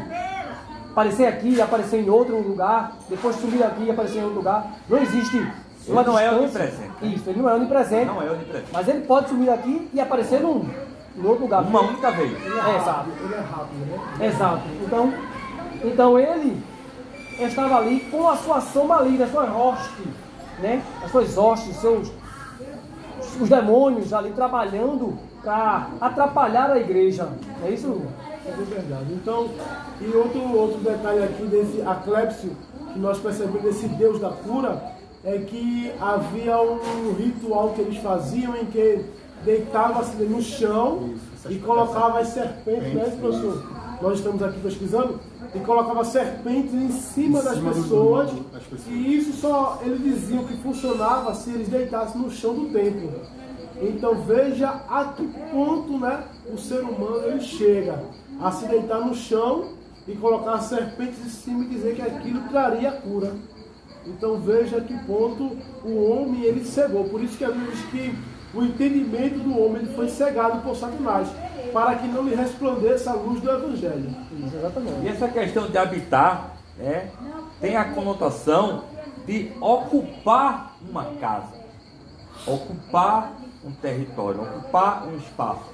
aparecer aqui e aparecer em outro lugar, depois sumir aqui e aparecer em outro lugar. Não existe. Ele não é onipresente. Isso, ele não é onipresente. Não é onipresente. Mas ele pode sumir aqui e aparecer em outro lugar. Uma única vez. Exato. Ele é rápido, né? Exato. Então ele estava ali com a sua ação maligna, as suas hostes, né? As suas hostes, os demônios ali trabalhando para atrapalhar a igreja. É isso? É verdade. Então, e outro detalhe aqui desse Asclepio, que nós percebemos desse Deus da cura, é que havia um ritual que eles faziam em que deitava-se no chão e colocava as serpentes, né, professor? Nós estamos aqui pesquisando, e colocava serpentes em cima das pessoas, e isso só eles diziam que funcionava se eles deitassem no chão do templo. Então veja a que ponto, né, o ser humano ele chega a se deitar no chão e colocar as serpentes em cima e dizer que aquilo traria cura. Então veja a que ponto o homem ele cegou. Por isso que a Bíblia diz que o entendimento do homem ele foi cegado por Satanás, para que não lhe resplandeça a luz do Evangelho. Isso, exatamente. E essa questão de habitar, né, tem a conotação de ocupar uma casa, ocupar um território, ocupar um espaço.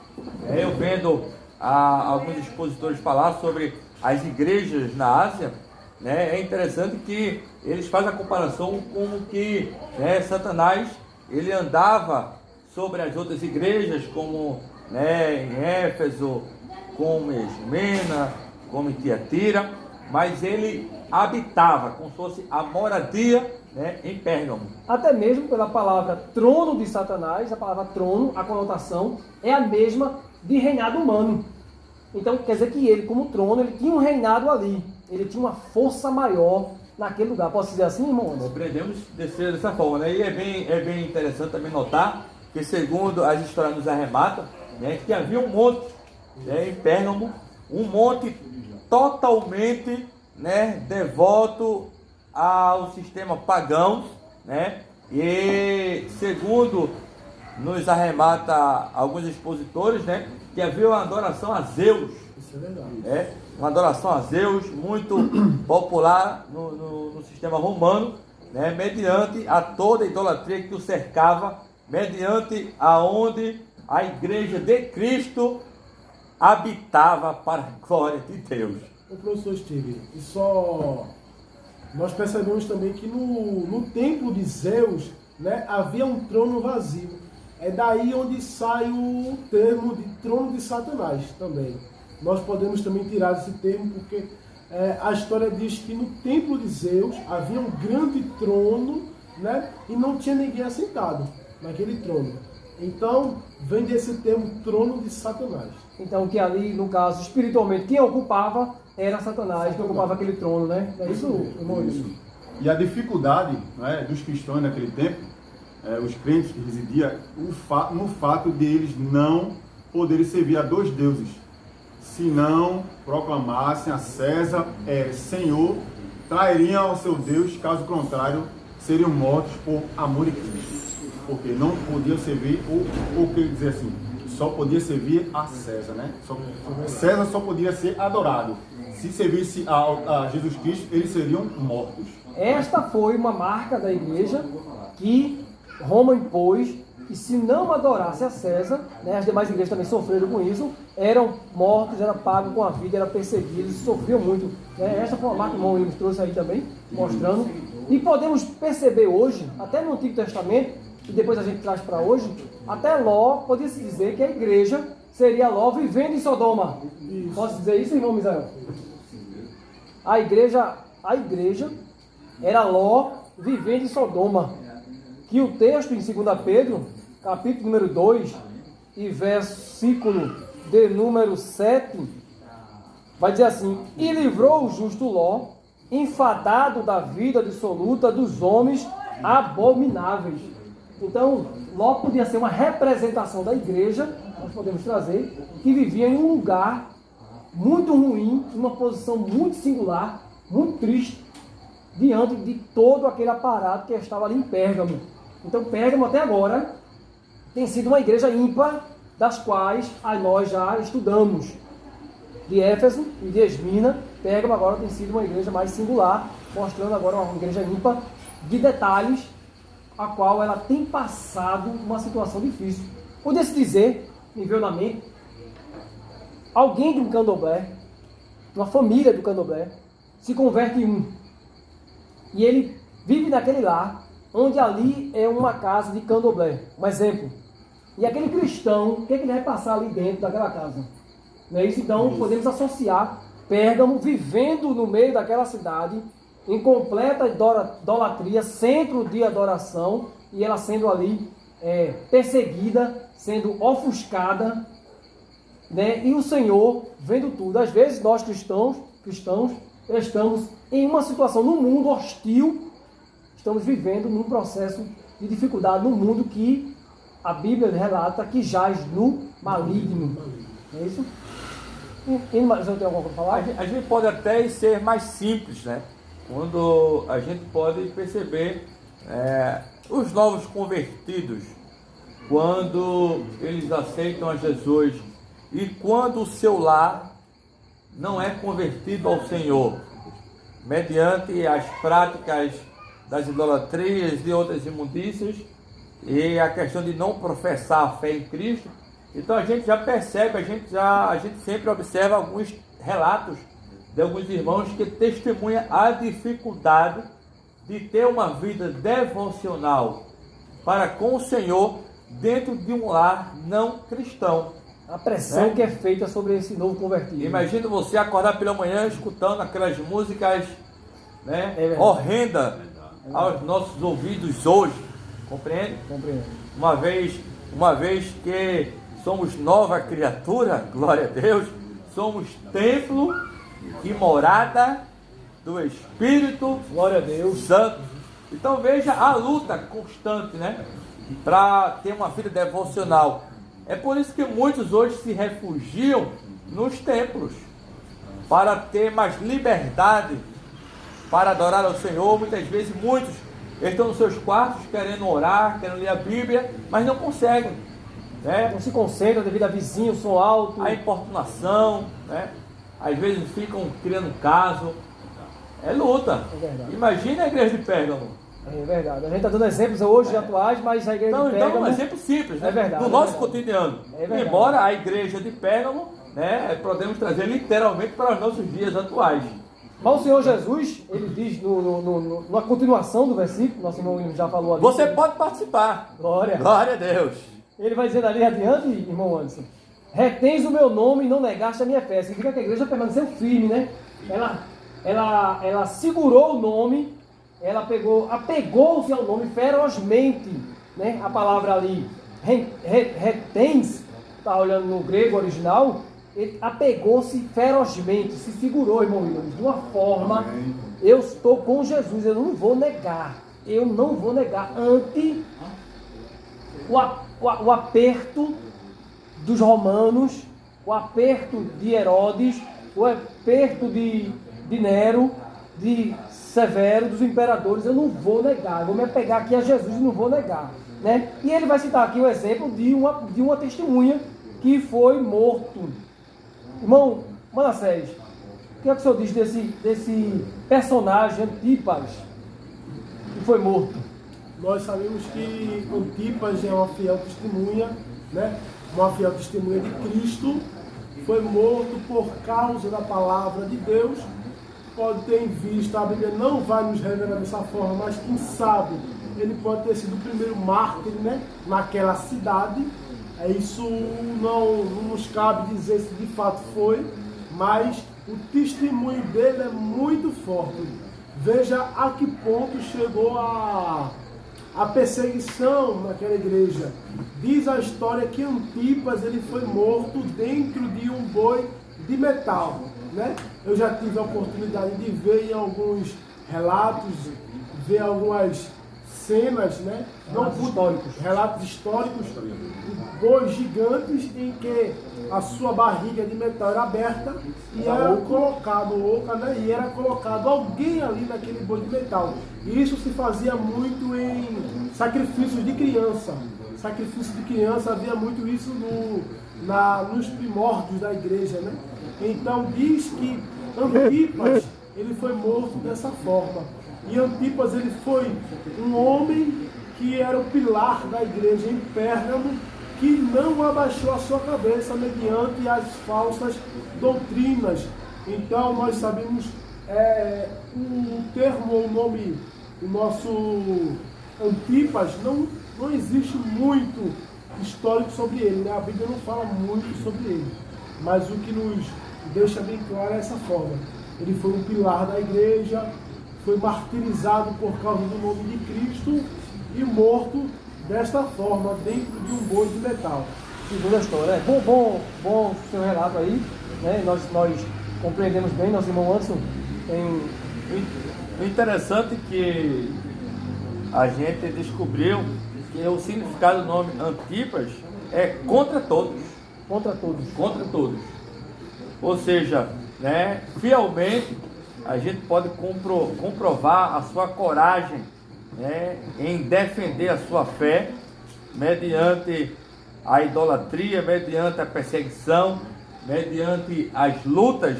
Eu vendo alguns expositores falar sobre as igrejas na Ásia, né, é interessante que eles fazem a comparação com que, né, Satanás ele andava sobre as outras igrejas, como, né, em Éfeso, como em Esmena, como em Tiatira, mas ele habitava, como se fosse a moradia, né, em Pérgamo. Até mesmo pela palavra trono de Satanás, a palavra trono, a conotação é a mesma de reinado humano. Então quer dizer que ele, como trono, ele tinha um reinado ali, ele tinha uma força maior naquele lugar. Posso dizer assim, irmão? Compreendemos dessa forma, né? E é bem interessante também notar que, segundo as histórias nos arrematam, né, que havia um monte, né, em Pérgamo, um monte totalmente, né, devoto ao sistema pagão, né? E segundo nos arremata alguns expositores, né, que havia uma adoração a Zeus. Isso é verdade. Uma adoração a Zeus muito popular no sistema romano, né, mediante a toda a idolatria que o cercava, mediante aonde a igreja de Cristo habitava para a glória de Deus. O professor Steve, e só nós percebemos também que no templo de Zeus, né, havia um trono vazio. É daí onde sai o termo de trono de Satanás também. Nós podemos também tirar esse termo porque a história diz que no templo de Zeus havia um grande trono, né, e não tinha ninguém assentado naquele trono. Então, vem desse termo trono de Satanás. Então, que ali, no caso, espiritualmente, quem ocupava era Satanás, que ocupava aquele trono, né? É isso, irmão? Isso. E a dificuldade, né, dos cristãos naquele tempo, os crentes que residiam, no fato de eles não poderem servir a dois deuses, se não proclamassem a César Senhor, trairiam ao seu Deus, caso contrário, seriam mortos por amor de Cristo. Porque não podiam servir, ou quer dizer assim, só podia servir a César, né? César só podia ser adorado. Se servisse a Jesus Cristo, eles seriam mortos. Esta foi uma marca da igreja que Roma impôs, e se não adorasse a César, né, as demais igrejas também sofreram com isso, eram mortos, eram pagos com a vida, eram perseguidos, sofriam muito. Né? Esta foi uma marca que o irmão nos trouxe aí também, mostrando. E podemos perceber hoje, até no Antigo Testamento, e depois a gente traz para hoje, até Ló, podia-se dizer que a igreja seria Ló vivendo em Sodoma. Isso. Posso dizer isso, irmão Misael? A igreja era Ló vivendo em Sodoma. Que o texto em 2 Pedro, capítulo número 2, e versículo de número 7, vai dizer assim: e livrou o justo Ló, enfadado da vida dissoluta dos homens abomináveis. Então, Ló podia ser uma representação da igreja, nós podemos trazer, que vivia em um lugar muito ruim, em uma posição muito singular, muito triste, diante de todo aquele aparato que estava ali em Pérgamo. Então, Pérgamo até agora tem sido uma igreja ímpar, das quais nós já estudamos. De Éfeso e de Esmina, Pérgamo agora tem sido uma igreja mais singular, mostrando agora uma igreja ímpar de detalhes, a qual ela tem passado uma situação difícil. Podia-se dizer, me veio na mente, alguém de um candomblé, uma família do candomblé, se converte em um. E ele vive naquele lar, onde ali é uma casa de candomblé. Um exemplo. E aquele cristão, o que ele vai passar ali dentro daquela casa? Não é isso? Então, podemos associar Pérgamo vivendo no meio daquela cidade, em completa idolatria, centro de adoração, e ela sendo ali perseguida, sendo ofuscada, né? E o Senhor vendo tudo. Às vezes nós cristãos estamos em uma situação no mundo hostil, estamos vivendo num processo de dificuldade no mundo que a Bíblia relata que jaz no maligno. Não é isso? E você tem alguma coisa para falar? A gente pode até ser mais simples, né? Quando a gente pode perceber os novos convertidos, quando eles aceitam a Jesus e quando o seu lar não é convertido ao Senhor, mediante as práticas das idolatrias e outras imundícias e a questão de não professar a fé em Cristo. Então a gente já percebe, a gente sempre observa alguns relatos de alguns irmãos que testemunham a dificuldade de ter uma vida devocional para com o Senhor dentro de um lar não cristão. A pressão que é feita sobre esse novo convertido. Imagina você acordar pela manhã escutando aquelas músicas, né, É verdade. horrendas aos nossos ouvidos hoje. Compreende? Compreendo. Uma vez que somos nova criatura, glória a Deus, somos templo e morada do Espírito Glória a Deus. Santo. Então veja a luta constante, né, para ter uma vida devocional. É por isso que muitos hoje se refugiam nos templos, para ter mais liberdade para adorar ao Senhor. Muitas vezes muitos estão nos seus quartos querendo orar, querendo ler a Bíblia, mas não conseguem, né? Não se concentra devido a vizinho, som alto. A importunação, né? Às vezes ficam criando caso. É luta. É verdade. Imagina a igreja de Pérgamo. É verdade. A gente está dando exemplos hoje atuais, mas a igreja de Então, Pérgamo... um exemplo simples, né? É verdade, No é nosso verdade. cotidiano. É verdade. Embora a igreja de Pérgamo, né, podemos trazer literalmente para os nossos dias atuais. Mas o Senhor Jesus, ele diz na continuação do versículo, nosso irmão William já falou ali. Você pode participar. Glória. Glória a Deus. Ele vai dizendo ali adiante, irmão Anderson, retens o meu nome e não negaste a minha fé. Significa que a igreja permaneceu firme, né? Ela segurou o nome, ela apegou-se ao nome ferozmente, né? A palavra ali, retens, está olhando no grego original, ele apegou-se ferozmente, se segurou, irmão Williams, de uma forma, eu estou com Jesus, eu não vou negar ante o aperto dos romanos, o aperto de Herodes, o aperto de Nero, de Severo, dos imperadores. Eu não vou negar, eu vou me apegar aqui a Jesus e não vou negar, né? E ele vai citar aqui o exemplo de uma testemunha que foi morto. Irmão Manassés, o que é que o senhor diz desse personagem Antipas que foi morto? Nós sabemos que Antipas é uma fiel testemunha, né? Uma fiel testemunha de Cristo, foi morto por causa da palavra de Deus. Pode ter em vista, a Bíblia não vai nos revelar dessa forma, mas quem sabe ele pode ter sido o primeiro mártir, né, naquela cidade. Isso não nos cabe dizer se de fato foi, mas o testemunho dele é muito forte. Veja a que ponto chegou a perseguição naquela igreja. Diz a história que Antipas ele foi morto dentro de um boi de metal, né? Eu já tive a oportunidade de ver em alguns relatos, ver algumas cenas, né? Relatos históricos de bois gigantes em que a sua barriga de metal era aberta e era colocado oca, né? E era colocado alguém ali naquele boi de metal. E isso se fazia muito em sacrifícios de criança. Sacrifício de criança, havia muito isso nos primórdios da igreja, né? Então diz que Antipas ele foi morto dessa forma. E Antipas ele foi um homem que era o pilar da igreja em Pérgamo, que não abaixou a sua cabeça mediante as falsas doutrinas. Então nós sabemos o termo, o nome, o nosso Antipas, não existe muito histórico sobre ele, né? A Bíblia não fala muito sobre ele, mas o que nos deixa bem claro é essa forma. Ele foi um pilar da igreja, foi martirizado por causa do nome de Cristo e morto desta forma, dentro de um boi de metal. Segunda história. Bom o seu relato aí, né? Nós compreendemos bem, nosso irmão Anderson tem... O interessante é que a gente descobriu que o significado do nome Antipas é contra todos. Contra todos. Contra todos. Ou seja, né, fielmente a gente pode comprovar a sua coragem, né, em defender a sua fé mediante a idolatria, mediante a perseguição, mediante as lutas,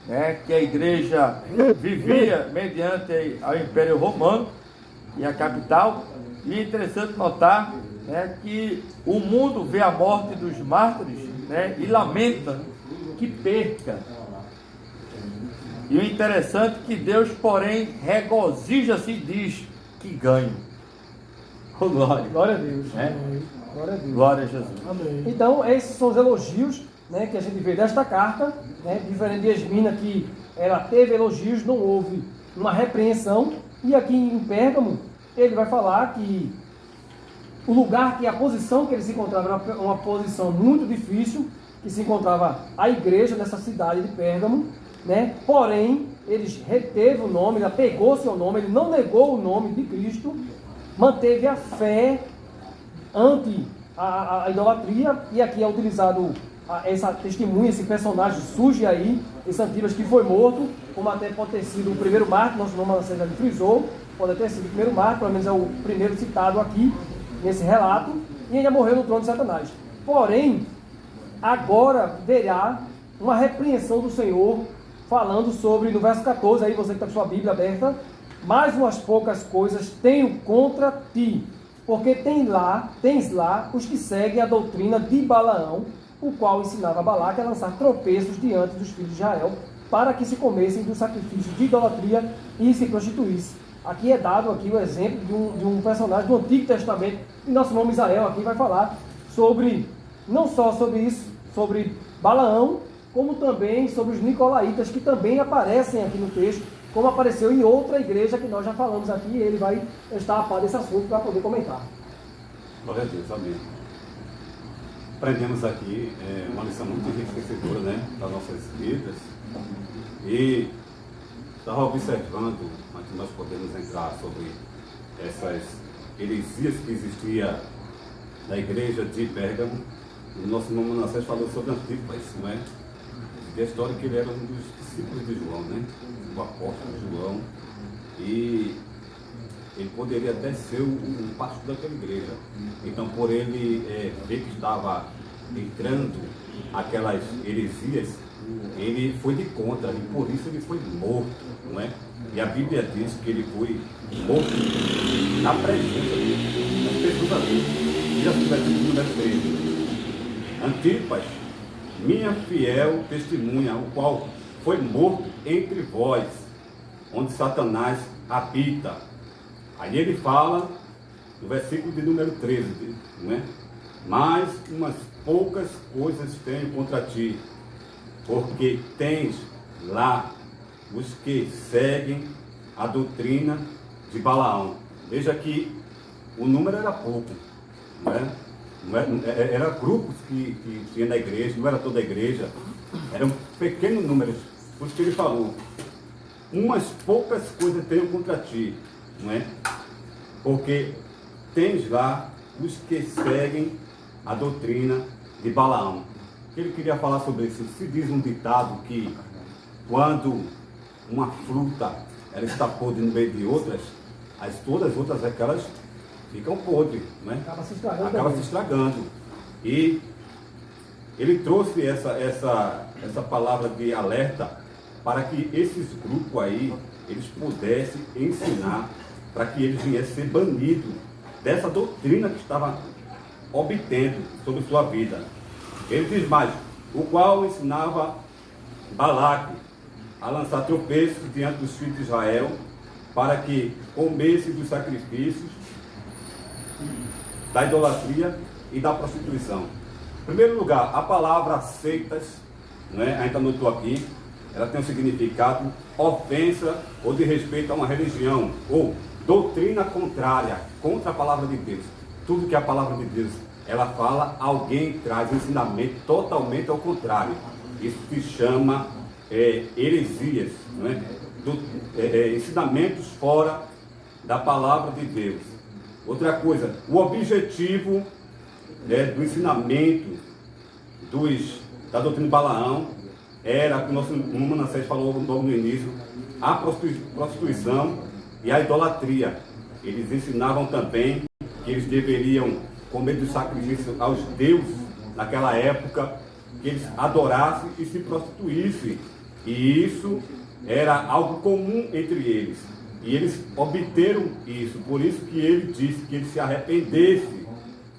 né, que a igreja vivia mediante ao Império Romano e a capital. E é interessante notar, né, que o mundo vê a morte dos mártires, né, e lamenta que perca. E o interessante é que Deus, porém, regozija-se e diz que ganho. Oh, glória. Glória a Deus. É? Glória a Deus. Glória a Jesus. Amém. Então, esses são os elogios, né, que a gente vê desta carta, né, diferente de Esmina, que ela teve elogios, não houve uma repreensão. E aqui em Pérgamo, ele vai falar que o lugar, que a posição que ele se encontrava era uma posição muito difícil, que se encontrava a igreja nessa cidade de Pérgamo, né? Porém, ele reteve o nome, ele pegou seu nome, ele não negou o nome de Cristo, manteve a fé ante a idolatria, e aqui é utilizado essa testemunha, esse personagem surge aí, esse Antipas que foi morto, como até pode ter sido o primeiro mártir, nosso nome já frisou, pode ter sido o primeiro mártir, pelo menos é o primeiro citado aqui, nesse relato, e ainda morreu no trono de Satanás. Porém, agora verá uma repreensão do Senhor, falando sobre, no verso 14, aí você que está com sua Bíblia aberta, mais umas poucas coisas tenho contra ti, porque tens lá os que seguem a doutrina de Balaão, o qual ensinava Balaque a lançar tropeços diante dos filhos de Israel, para que se comessem dos sacrifícios de idolatria e se prostituíssem. Aqui é dado aqui o exemplo de um personagem do Antigo Testamento, e nosso nome Israel aqui vai falar sobre, não só sobre isso, sobre Balaão, como também sobre os nicolaítas, que também aparecem aqui no texto, como apareceu em outra igreja que nós já falamos aqui, e ele vai estar a par desse assunto para poder comentar. Glória a Deus, amém. Aprendemos aqui uma lição muito enriquecedora, né, das nossas vidas. E estava observando, antes nós podemos entrar sobre essas heresias que existia na igreja de Pérgamo. O nosso irmão Manassés falou sobre Antipas, não é? E a história que ele era um dos discípulos de João, né? O apóstolo João. E ele poderia até ser um pastor daquela igreja. Então, por ele ver que estava entrando aquelas heresias, ele foi de contra, e por isso ele foi morto, não é? E a Bíblia diz que ele foi morto na presença dele, das pessoas ali. E assim vai ser o número 13. Antipas, minha fiel testemunha, o qual foi morto entre vós, onde Satanás habita. Aí ele fala, no versículo de número 13, não é? Mas umas poucas coisas tenho contra ti, porque tens lá os que seguem a doutrina de Balaão. Veja que o número era pouco, não é? Era grupos que tinha na igreja, não era toda a igreja, eram pequenos números. Por isso que ele falou, umas poucas coisas tenho contra ti, não é? Porque tens lá os que seguem a doutrina de Balaão. Ele queria falar sobre isso. Se diz um ditado que quando uma fruta ela está podre no meio de outras, todas as outras aquelas ficam podres, né? Acaba se estragando. E ele trouxe essa palavra de alerta para que esses grupos aí, eles pudessem ensinar, para que eles viessem ser banidos dessa doutrina que estava obtendo sobre sua vida. Ele diz mais, o qual ensinava Balaque a lançar tropeços diante dos filhos de Israel, para que comessem dos sacrifícios, da idolatria e da prostituição. Em primeiro lugar, a palavra seitas, né, a gente anotou aqui, ela tem um significado ofensa ou de respeito a uma religião, ou doutrina contrária, contra a palavra de Deus. Tudo que a palavra de Deus ela fala, alguém traz ensinamento totalmente ao contrário. Isso se chama heresias, não é? Ensinamentos fora da palavra de Deus. Outra coisa, o objetivo, né, do ensinamento da doutrina de Balaão era, como o nosso irmão Manassés falou logo no início, a prostituição e a idolatria. Eles ensinavam também que eles deveriam comer dos sacrifícios aos deuses naquela época, que eles adorassem e se prostituíssem. E isso era algo comum entre eles. E eles obteram isso, por isso que ele disse que eles se arrependessem,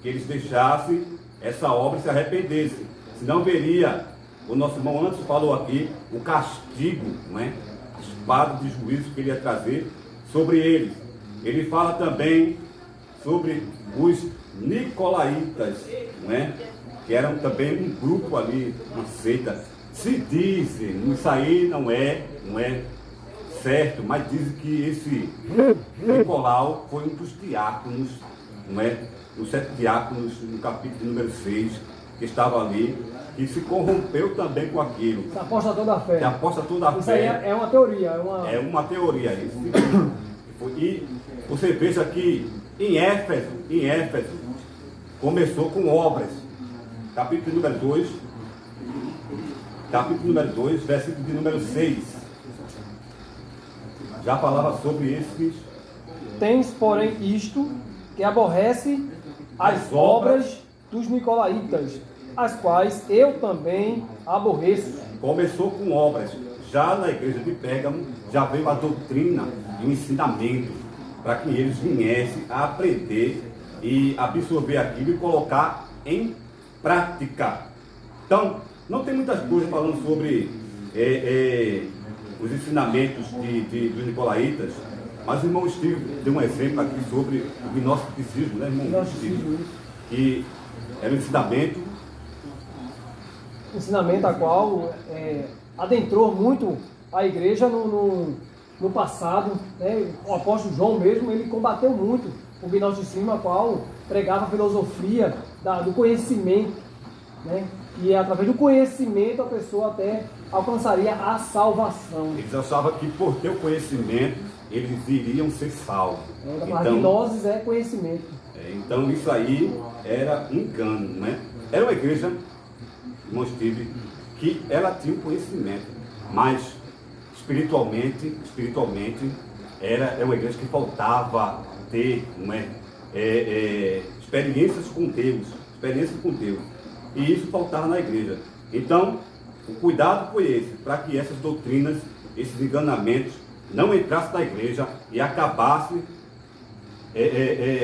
que eles deixassem essa obra e se arrependessem. Senão veria, o nosso irmão antes falou aqui, o castigo, não é? A espada de juízo que ele ia trazer sobre eles. Ele fala também sobre os nicolaítas, não é? Que eram também um grupo ali, uma seita. Se dizem, isso aí não é certo, mas dizem que esse Nicolau foi um dos diáconos, não é? Os 7 diáconos, no capítulo número 6, que estava ali, e se corrompeu também com aquilo. Se aposta toda a fé. Se aposta toda a Isso fé. aí é uma teoria. É uma teoria isso. E você veja que em Éfeso, começou com obras. Capítulo número 2, versículo de número 6. Já falava sobre esses. Tens, porém, isto que aborrece as obras dos nicolaítas, as quais eu também aborreço. Começou com obras. Já na igreja de Pérgamo, já veio a doutrina e o ensinamento para que eles viessem a aprender e absorver aquilo e colocar em prática. Então, não tem muitas coisas falando sobre os ensinamentos dos nicolaítas, mas o irmão Steve deu um exemplo aqui sobre o gnosticismo, né, irmão Steve? Que era um ensinamento a qual adentrou muito a igreja no passado, né? O apóstolo João mesmo, ele combateu muito o gnosticismo, a qual pregava a filosofia do conhecimento, né? E através do conhecimento a pessoa até alcançaria a salvação. Eles achavam que por ter o conhecimento eles iriam ser salvos. A gnose é conhecimento. Então isso aí era engano, né? Era uma igreja, irmão Steve, que ela tinha um conhecimento, mas espiritualmente é uma igreja que faltava ter, não é? Experiências com Deus. E isso faltava na igreja. Então, o cuidado foi esse, para que essas doutrinas, esses enganamentos, não entrassem na igreja e acabassem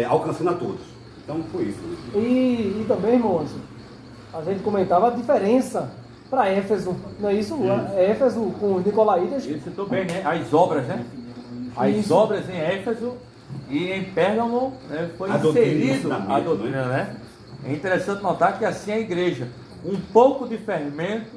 alcançando a todos. Então, foi isso. E também, irmãos, a gente comentava a diferença para Éfeso, não é isso? Éfeso com os nicolaítas. Ele citou bem, né? As obras, né? As obras em Éfeso e em Pérgamo, né, foi inserido a doutrina, né? É interessante notar que assim é a igreja. Um pouco de fermento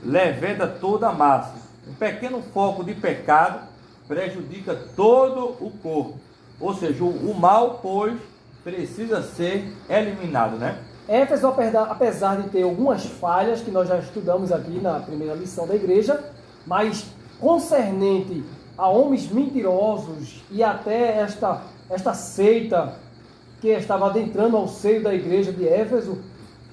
leveda toda a massa. Um pequeno foco de pecado prejudica todo o corpo. Ou seja, o mal, pois, precisa ser eliminado, né? Éfeso, apesar de ter algumas falhas que nós já estudamos aqui na primeira lição da igreja, mas concernente a homens mentirosos e até esta seita que estava adentrando ao seio da igreja de Éfeso,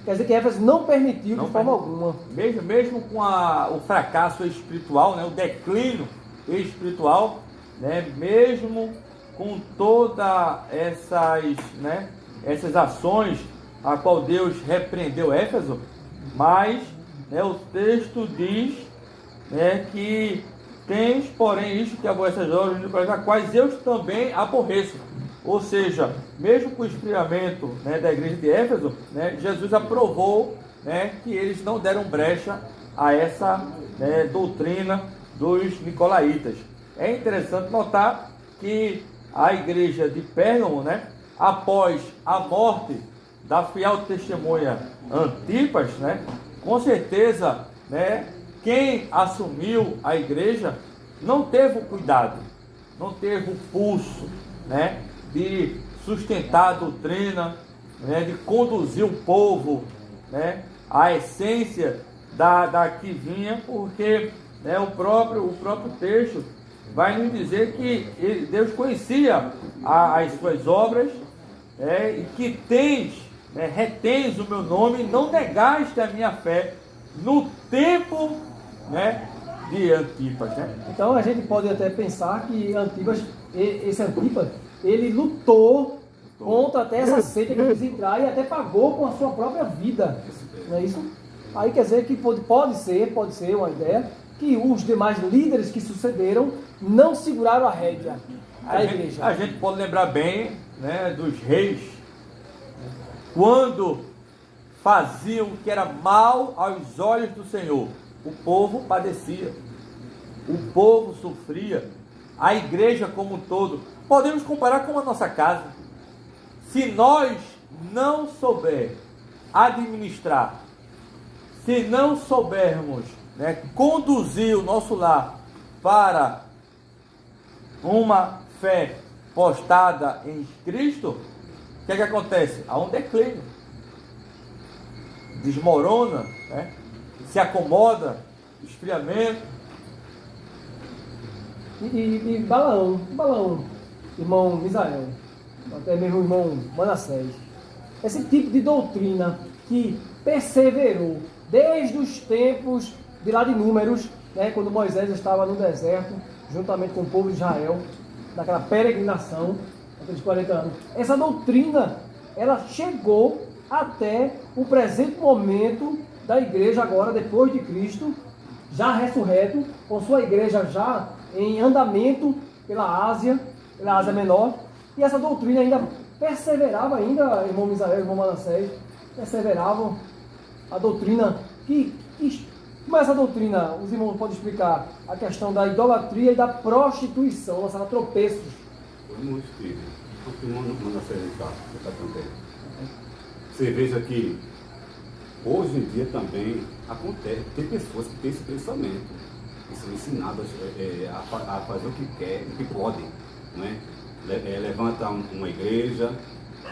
quer dizer que Éfeso não permitiu de forma alguma. Mesmo com o fracasso espiritual, né, o declínio espiritual, né, mesmo com todas essas ações a qual Deus repreendeu Éfeso, mas o texto diz que tens, porém, isto que aborrece as obras, as quais eu também aborreço. Ou seja, mesmo com o esfriamento da igreja de Éfeso, Jesus aprovou que eles não deram brecha a essa doutrina dos nicolaítas. É interessante notar que a igreja de Pérgamo, após a morte da fiel testemunha Antipas, com certeza, quem assumiu a igreja não teve o cuidado, não teve o pulso, de sustentar a doutrina, de conduzir o povo, à essência da que vinha, porque o próprio texto vai nos dizer que Deus conhecia as suas obras, e que retens o meu nome, não negaste a minha fé no tempo de Antipas. Então a gente pode até pensar que esse Antipas, ele lutou contra até essa seita que quis entrar e até pagou com a sua própria vida, não é isso? Aí quer dizer que pode ser uma ideia que os demais líderes que sucederam não seguraram a rédea da igreja. A gente pode lembrar bem dos reis, quando faziam o que era mal aos olhos do Senhor, o povo padecia, o povo sofria, a igreja como um todo. Podemos comparar com a nossa casa. Se nós não souber administrar, se não soubermos, né, conduzir o nosso lar para uma fé postada em Cristo, o que é que acontece? Há um declínio, desmorona, né? Se acomoda, esfriamento. E Balaão, irmão Misael, até mesmo o irmão Manassés, esse tipo de doutrina que perseverou desde os tempos de lá de Números, né, quando Moisés estava no deserto, juntamente com o povo de Israel, naquela peregrinação, aqueles 40 anos. Essa doutrina, ela chegou até o presente momento da igreja agora, depois de Cristo, já ressurreto, com sua igreja já em andamento pela Ásia Menor, e essa doutrina ainda perseverava ainda, irmão Misael, irmão Manassés, perseveravam a doutrina como é essa doutrina? Os irmãos podem explicar a questão da idolatria e da prostituição, lançava tropeços. Muito espírito. Você veja que hoje em dia também acontece, tem pessoas que têm esse pensamento, que são ensinadas a fazer o que quer, o que podem, né? Levanta uma igreja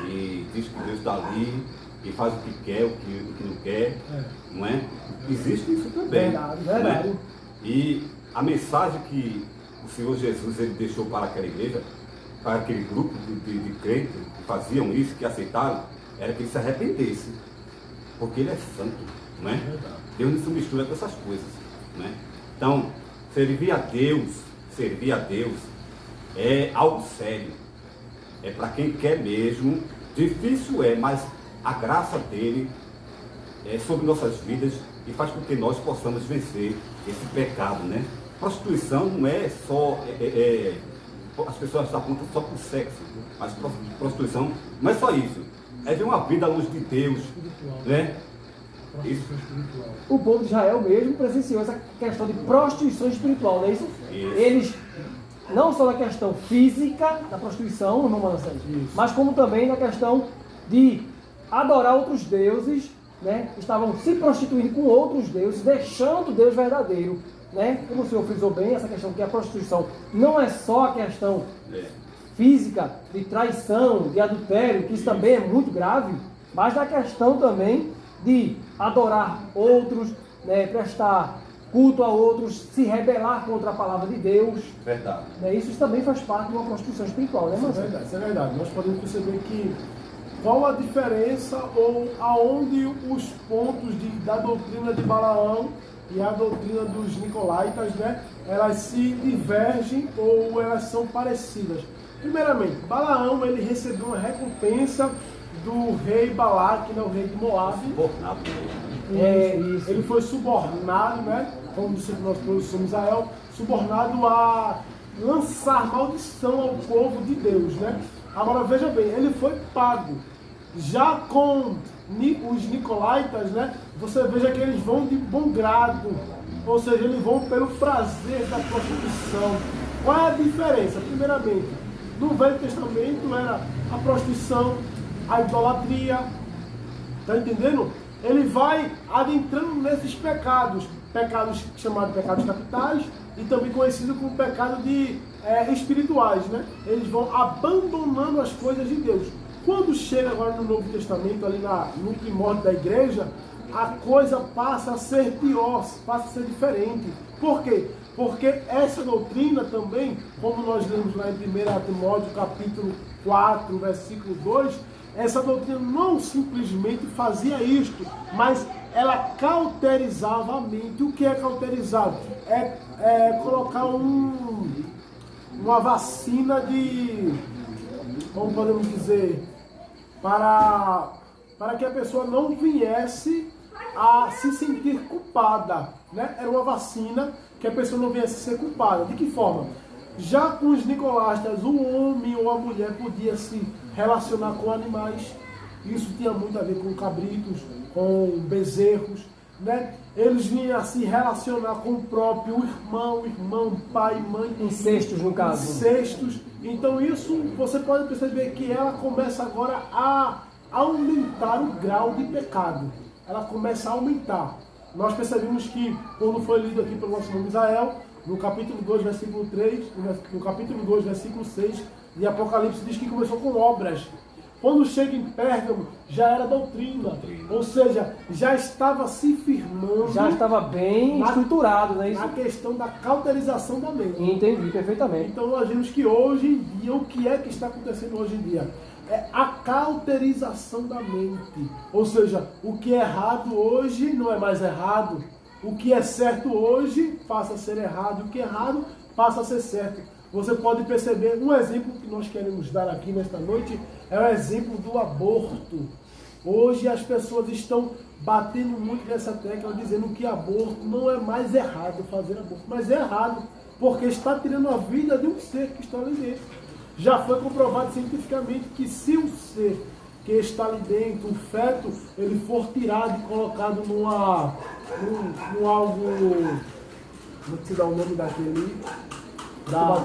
e diz que Deus está ali e faz o que quer, o que não quer, não é? Existe isso também. Verdade. Né? E a mensagem que o Senhor Jesus ele deixou para aquela igreja, para aquele grupo de crentes que faziam isso, que aceitaram, era que ele se arrependesse, porque ele é santo, não é? Deus não se mistura com essas coisas, não é? Então, servir a Deus é algo sério, é para quem quer mesmo. Difícil mas a graça dele é sobre nossas vidas e faz com que nós possamos vencer esse pecado, né? Prostituição não é só as pessoas apontam só para o sexo, mas prostituição não é só isso, é ver uma vida à luz de Deus, né? Isso. O povo de Israel mesmo presenciou essa questão de prostituição espiritual, não é isso? Eles, não só na questão física da prostituição, irmão Manassés, mas como também na questão de adorar outros deuses, né? Estavam se prostituindo com outros deuses, deixando o Deus verdadeiro, né? Como o senhor frisou bem, essa questão que a prostituição não é só a questão física, de traição, de adultério, que isso também é muito grave, mas da questão também de adorar outros, né? Prestar culto a outros, se rebelar contra a palavra de Deus. Verdade. Né? Isso também faz parte de uma prostituição espiritual, né, Marcelo? Isso é verdade. Nós podemos perceber que qual a diferença ou aonde os pontos da doutrina de Balaão e a doutrina dos Nicolaitas, né, elas se divergem ou elas são parecidas. Primeiramente, Balaão ele recebeu uma recompensa do rei Balaque, né, o rei de Moabe. Subornado. Ele foi subornado, né, como disse o nosso professor Misael, subornado a lançar maldição ao povo de Deus, né? Agora veja bem, ele foi pago. Já com os Nicolaitas, né, você veja que eles vão de bom grado, ou seja, eles vão pelo prazer da prostituição. Qual é a diferença? Primeiramente, no Velho Testamento era a prostituição, a idolatria, tá entendendo? Ele vai adentrando nesses pecados chamados pecados capitais e também conhecido como pecado espirituais, né? Eles vão abandonando as coisas de Deus. Quando chega agora no Novo Testamento, ali no primórdio da igreja, a coisa passa a ser pior, passa a ser diferente. Por quê? Porque essa doutrina também, como nós lemos lá em 1 Timóteo capítulo 4, versículo 2, essa doutrina não simplesmente fazia isto, mas ela cauterizava a mente. O que é cauterizado? É colocar uma vacina como podemos dizer, para que a pessoa não viesse a se sentir culpada, né? Era uma vacina que a pessoa não viesse a ser culpada. De que forma? Já com os Nicolaitas, o homem ou a mulher podia se relacionar com animais. Isso tinha muito a ver com cabritos, com bezerros. né? Eles vinham a se relacionar com o próprio irmão, pai, mãe. Incestos, no caso. Incestos. Então isso, você pode perceber que ela começa agora a aumentar o grau de pecado. Ela começa a aumentar. Nós percebemos que, quando foi lido aqui pelo nosso irmão Israel, no capítulo 2, versículo 3, no capítulo 2, versículo 6, de Apocalipse, diz que começou com obras. Quando chega em Pérgamo, já era doutrina. Ou seja, já estava se firmando. Já estava bem estruturado, né? Na questão da cauterização da mente. Entendi perfeitamente. Então nós vimos que hoje em dia, o que é que está acontecendo hoje em dia? É a cauterização da mente. Ou seja, o que é errado hoje não é mais errado. O que é certo hoje passa a ser errado. O que é errado passa a ser certo. Você pode perceber, um exemplo que nós queremos dar aqui nesta noite é o exemplo do aborto. Hoje as pessoas estão batendo muito nessa tecla, dizendo que aborto não é mais errado fazer aborto. Mas é errado, porque está tirando a vida de um ser que está ali dentro. Já foi comprovado cientificamente que se o ser que está ali dentro, o feto, ele for tirado e colocado num algo, como se dá o nome daquele, da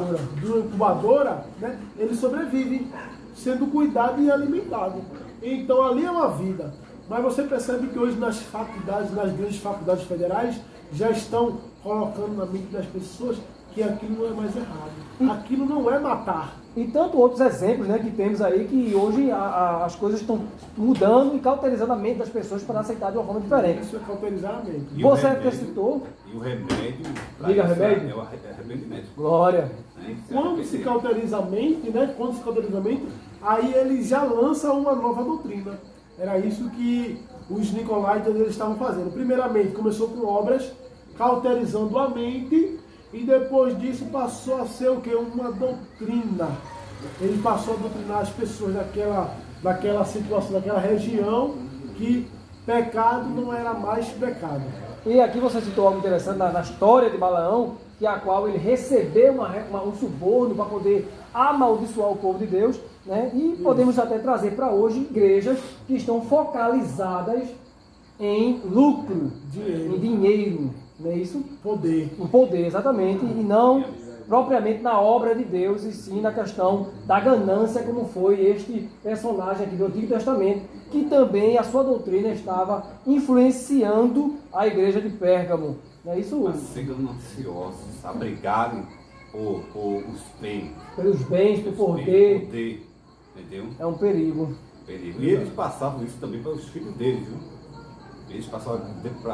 incubadora, né? Ele sobrevive, sendo cuidado e alimentado. Então ali é uma vida. Mas você percebe que hoje nas faculdades, nas grandes faculdades federais, já estão colocando na mente das pessoas que aquilo não é mais errado. Aquilo não é matar. E tanto outros exemplos, né, que temos aí, que hoje as coisas estão mudando e cauterizando a mente das pessoas para aceitar de uma forma diferente. Isso é cauterizar a mente. E você o remédio, citou. E o remédio. Diga, isso remédio. É o arrependimento. Glória. Né? Quando se cauteriza a mente, né? Quando se cauteriza a mente, aí ele já lança uma nova doutrina. Era isso que os nicolaítas eles estavam fazendo. Primeiramente, começou com obras, cauterizando a mente, e depois disso passou a ser o quê? Uma doutrina. Ele passou a doutrinar as pessoas daquela situação, daquela região, que pecado não era mais pecado. E aqui você citou algo interessante na história de Balaão, que a qual ele recebeu um suborno para poder amaldiçoar o povo de Deus, né? E podemos até trazer para hoje igrejas que estão focalizadas em lucro, em dinheiro, não é isso? Poder. O poder, exatamente, e não propriamente na obra de Deus, e sim na questão da ganância, como foi este personagem aqui do Antigo Testamento, que também a sua doutrina estava influenciando a igreja de Pérgamo. Não é isso? Mas ser gananciosos, abrigarem por os bens. Pelos bens, por poder, Poder, entendeu? é um perigo. Perigo. E eles passavam isso também para os filhos deles, viu? Eles passavam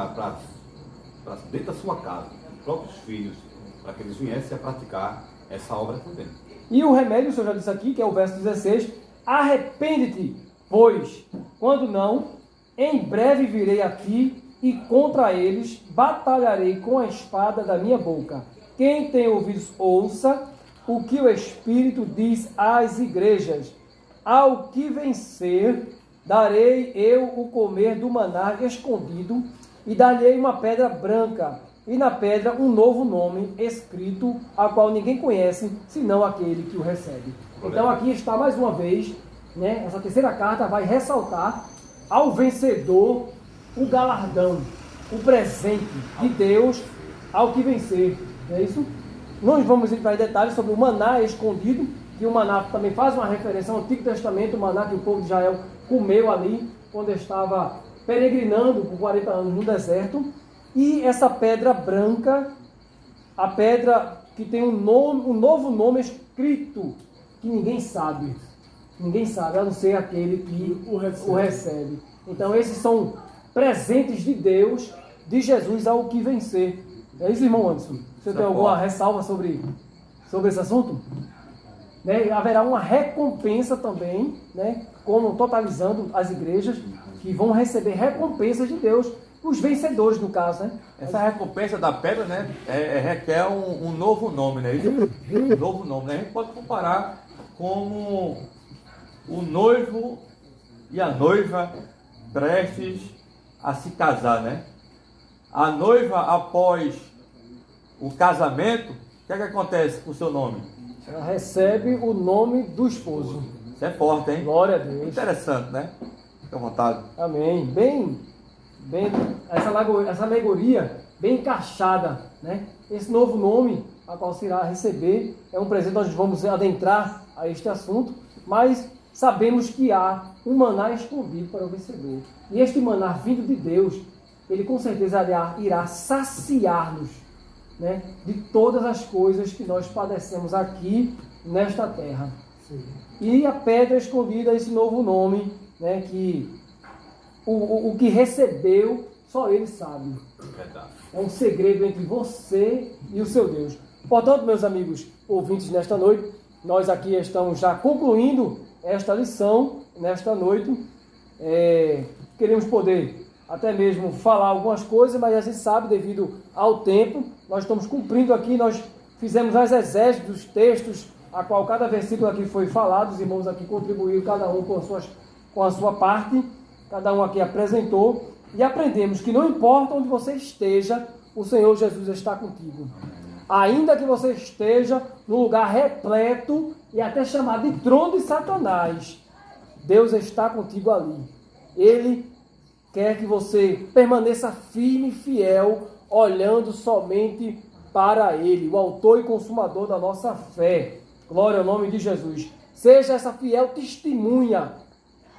para dentro da sua casa, os próprios filhos, para que eles viessem a praticar essa obra também. E o remédio, o senhor já disse aqui, que é o verso 16, arrepende-te, pois, quando não, em breve virei a ti e contra eles batalharei com a espada da minha boca. Quem tem ouvidos, ouça o que o Espírito diz às igrejas. Ao que vencer, darei eu o comer do maná escondido, e dar-lhe uma pedra branca, e na pedra um novo nome escrito, a qual ninguém conhece, senão aquele que o recebe. Então aqui está mais uma vez, né, essa terceira carta vai ressaltar ao vencedor o galardão, o presente de Deus ao que vencer. Não é isso? Nós vamos entrar em detalhes sobre o maná escondido, que o maná também faz uma referência ao Antigo Testamento, o maná que o povo de Israel comeu ali, quando estava peregrinando por 40 anos no deserto. E essa pedra branca, a pedra que tem um novo nome escrito, que ninguém sabe, a não ser aquele que o recebe. Então esses são presentes de Deus, de Jesus ao que vencer. É isso, irmão Anderson? Você tem alguma ressalva sobre esse assunto? Né? Haverá uma recompensa também, né? Como totalizando as igrejas que vão receber recompensas de Deus, os vencedores no caso, né? Essa recompensa da pedra, né, requer um novo nome, né? Um novo nome, né? A gente pode comparar como o noivo e a noiva prestes a se casar, né? A noiva, após o casamento, o que é que acontece com o seu nome? Ela recebe o nome do esposo. Isso é forte, hein? Glória a Deus. Interessante, né? Fica à vontade. Amém. bem, essa alegoria bem encaixada, né? Esse novo nome a qual se irá receber é um presente. Nós vamos adentrar a este assunto, mas sabemos que há um maná escondido para o vencedor. E este maná vindo de Deus, ele com certeza irá saciar-nos, né, de todas as coisas que nós padecemos aqui nesta terra. Sim. E a pedra escondida, esse novo nome, né, que o que recebeu, só ele sabe. É um segredo entre você e o seu Deus. Portanto, meus amigos ouvintes, nesta noite, nós aqui estamos já concluindo esta lição, nesta noite. Queremos poder até mesmo falar algumas coisas, mas a gente sabe, devido ao tempo, nós estamos cumprindo aqui, nós fizemos as exégeses dos textos, a qual cada versículo aqui foi falado, os irmãos aqui contribuíram, cada um com a sua parte, cada um aqui apresentou, e aprendemos que não importa onde você esteja, o Senhor Jesus está contigo. Ainda que você esteja num lugar repleto e até chamado de trono de Satanás, Deus está contigo ali. Ele quer que você permaneça firme e fiel, olhando somente para Ele, o autor e consumador da nossa fé. Glória ao nome de Jesus. Seja essa fiel testemunha.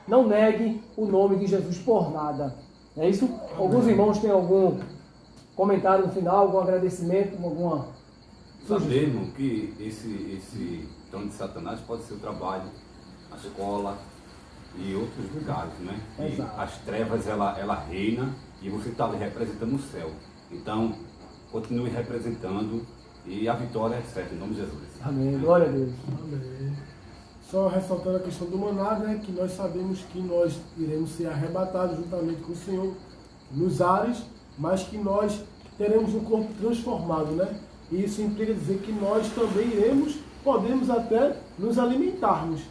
Não negue o nome de Jesus por nada. É isso? Alguns irmãos têm algum comentário no final, algum agradecimento, alguma sugestão? Sabemos que esse trono de Satanás pode ser o trabalho, a escola e outros lugares, né? E as trevas, ela reina e você está ali representando o céu. Então, continue representando e a vitória é certa, em nome de Jesus. Amém. Glória a Deus. Amém. Só ressaltando a questão do maná, né, que nós sabemos que nós iremos ser arrebatados juntamente com o Senhor nos ares, mas que nós teremos um corpo transformado, né? E isso implica dizer que nós também podemos até nos alimentarmos.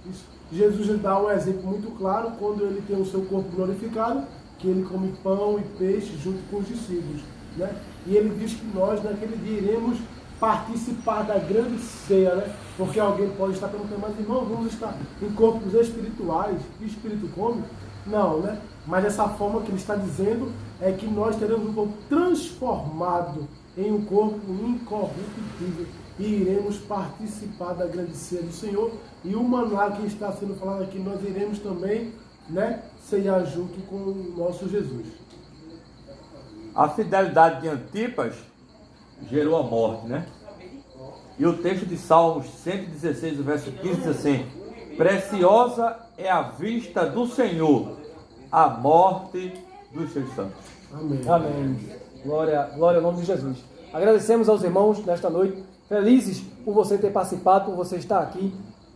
Isso. Jesus dá um exemplo muito claro quando ele tem o seu corpo glorificado, que ele come pão e peixe junto com os discípulos, né? E ele diz que nós naquele dia iremos participar da grande ceia, né? Porque alguém pode estar perguntando, mas irmão, vamos estar em corpos espirituais, que espírito come? Não, né? Mas essa forma que ele está dizendo é que nós teremos um corpo transformado em um corpo incorruptível e iremos participar da grande ceia do Senhor. E o maná que está sendo falado aqui, nós iremos também, né, ceiar junto com o nosso Jesus. A fidelidade de Antipas gerou a morte, né? E o texto de Salmos 116, o verso 15 diz assim: preciosa é a vista do Senhor, a morte dos seus santos. Amém. Amém. Glória ao nome de Jesus. Agradecemos aos irmãos nesta noite, felizes por você ter participado, por você estar aqui.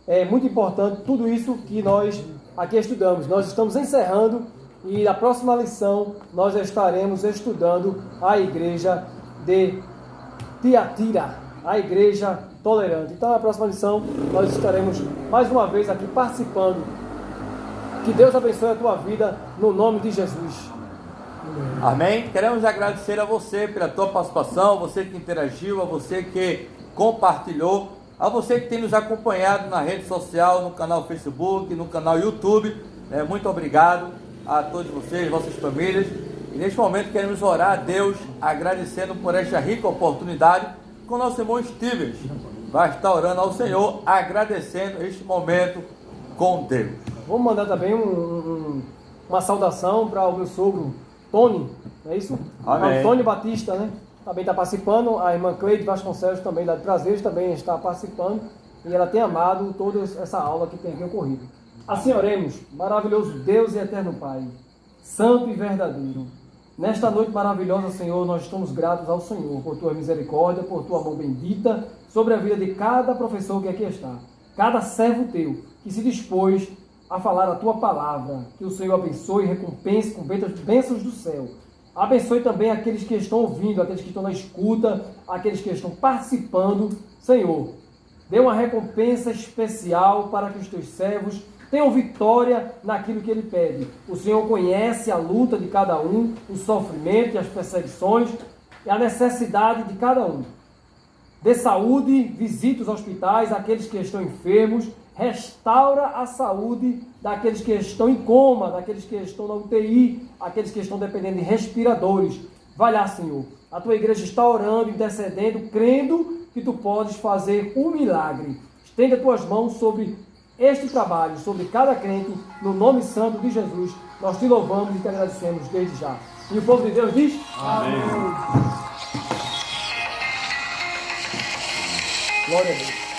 É muito importante tudo isso que nós aqui estudamos. Nós estamos encerrando e na próxima lição nós estaremos estudando a igreja de Tiatira, a igreja tolerante. Então na próxima lição nós estaremos mais uma vez aqui participando. Que Deus abençoe a tua vida no nome de Jesus. Amém? Queremos agradecer a você pela tua participação, a você que interagiu, a você que compartilhou, a você que tem nos acompanhado na rede social, no canal Facebook, no canal YouTube. Muito obrigado a todos vocês, vossas famílias. E neste momento queremos orar a Deus, agradecendo por esta rica oportunidade com nosso irmão Stevens. Vai estar orando ao Senhor, agradecendo este momento com Deus. Vamos mandar também uma saudação para o meu sogro Tony, não é isso? Amém. Antônio Batista, né? Também está participando. A irmã Cleide Vasconcelos também lá de Prazeres também está participando. E ela tem amado toda essa aula que tem aqui ocorrido. Assim oremos, maravilhoso Deus e eterno Pai, santo e verdadeiro. Nesta noite maravilhosa, Senhor, nós estamos gratos ao Senhor por tua misericórdia, por tua mão bendita sobre a vida de cada professor que aqui está, cada servo teu que se dispôs a falar a tua palavra. Que o Senhor abençoe e recompense com bênçãos do céu. Abençoe também aqueles que estão ouvindo, aqueles que estão na escuta, aqueles que estão participando. Senhor, dê uma recompensa especial para que os teus servos tenham vitória naquilo que ele pede. O Senhor conhece a luta de cada um, o sofrimento e as perseguições e a necessidade de cada um. Dê saúde, visite os hospitais, aqueles que estão enfermos, Restaura a saúde daqueles que estão em coma, daqueles que estão na UTI, aqueles que estão dependendo de respiradores. Vai lá, Senhor. A tua igreja está orando, intercedendo, crendo que tu podes fazer um milagre. Estenda tuas mãos sobre este trabalho, sobre cada crente, no nome santo de Jesus. Nós te louvamos e te agradecemos desde já. E o povo de Deus diz: Amém. Glória a Deus.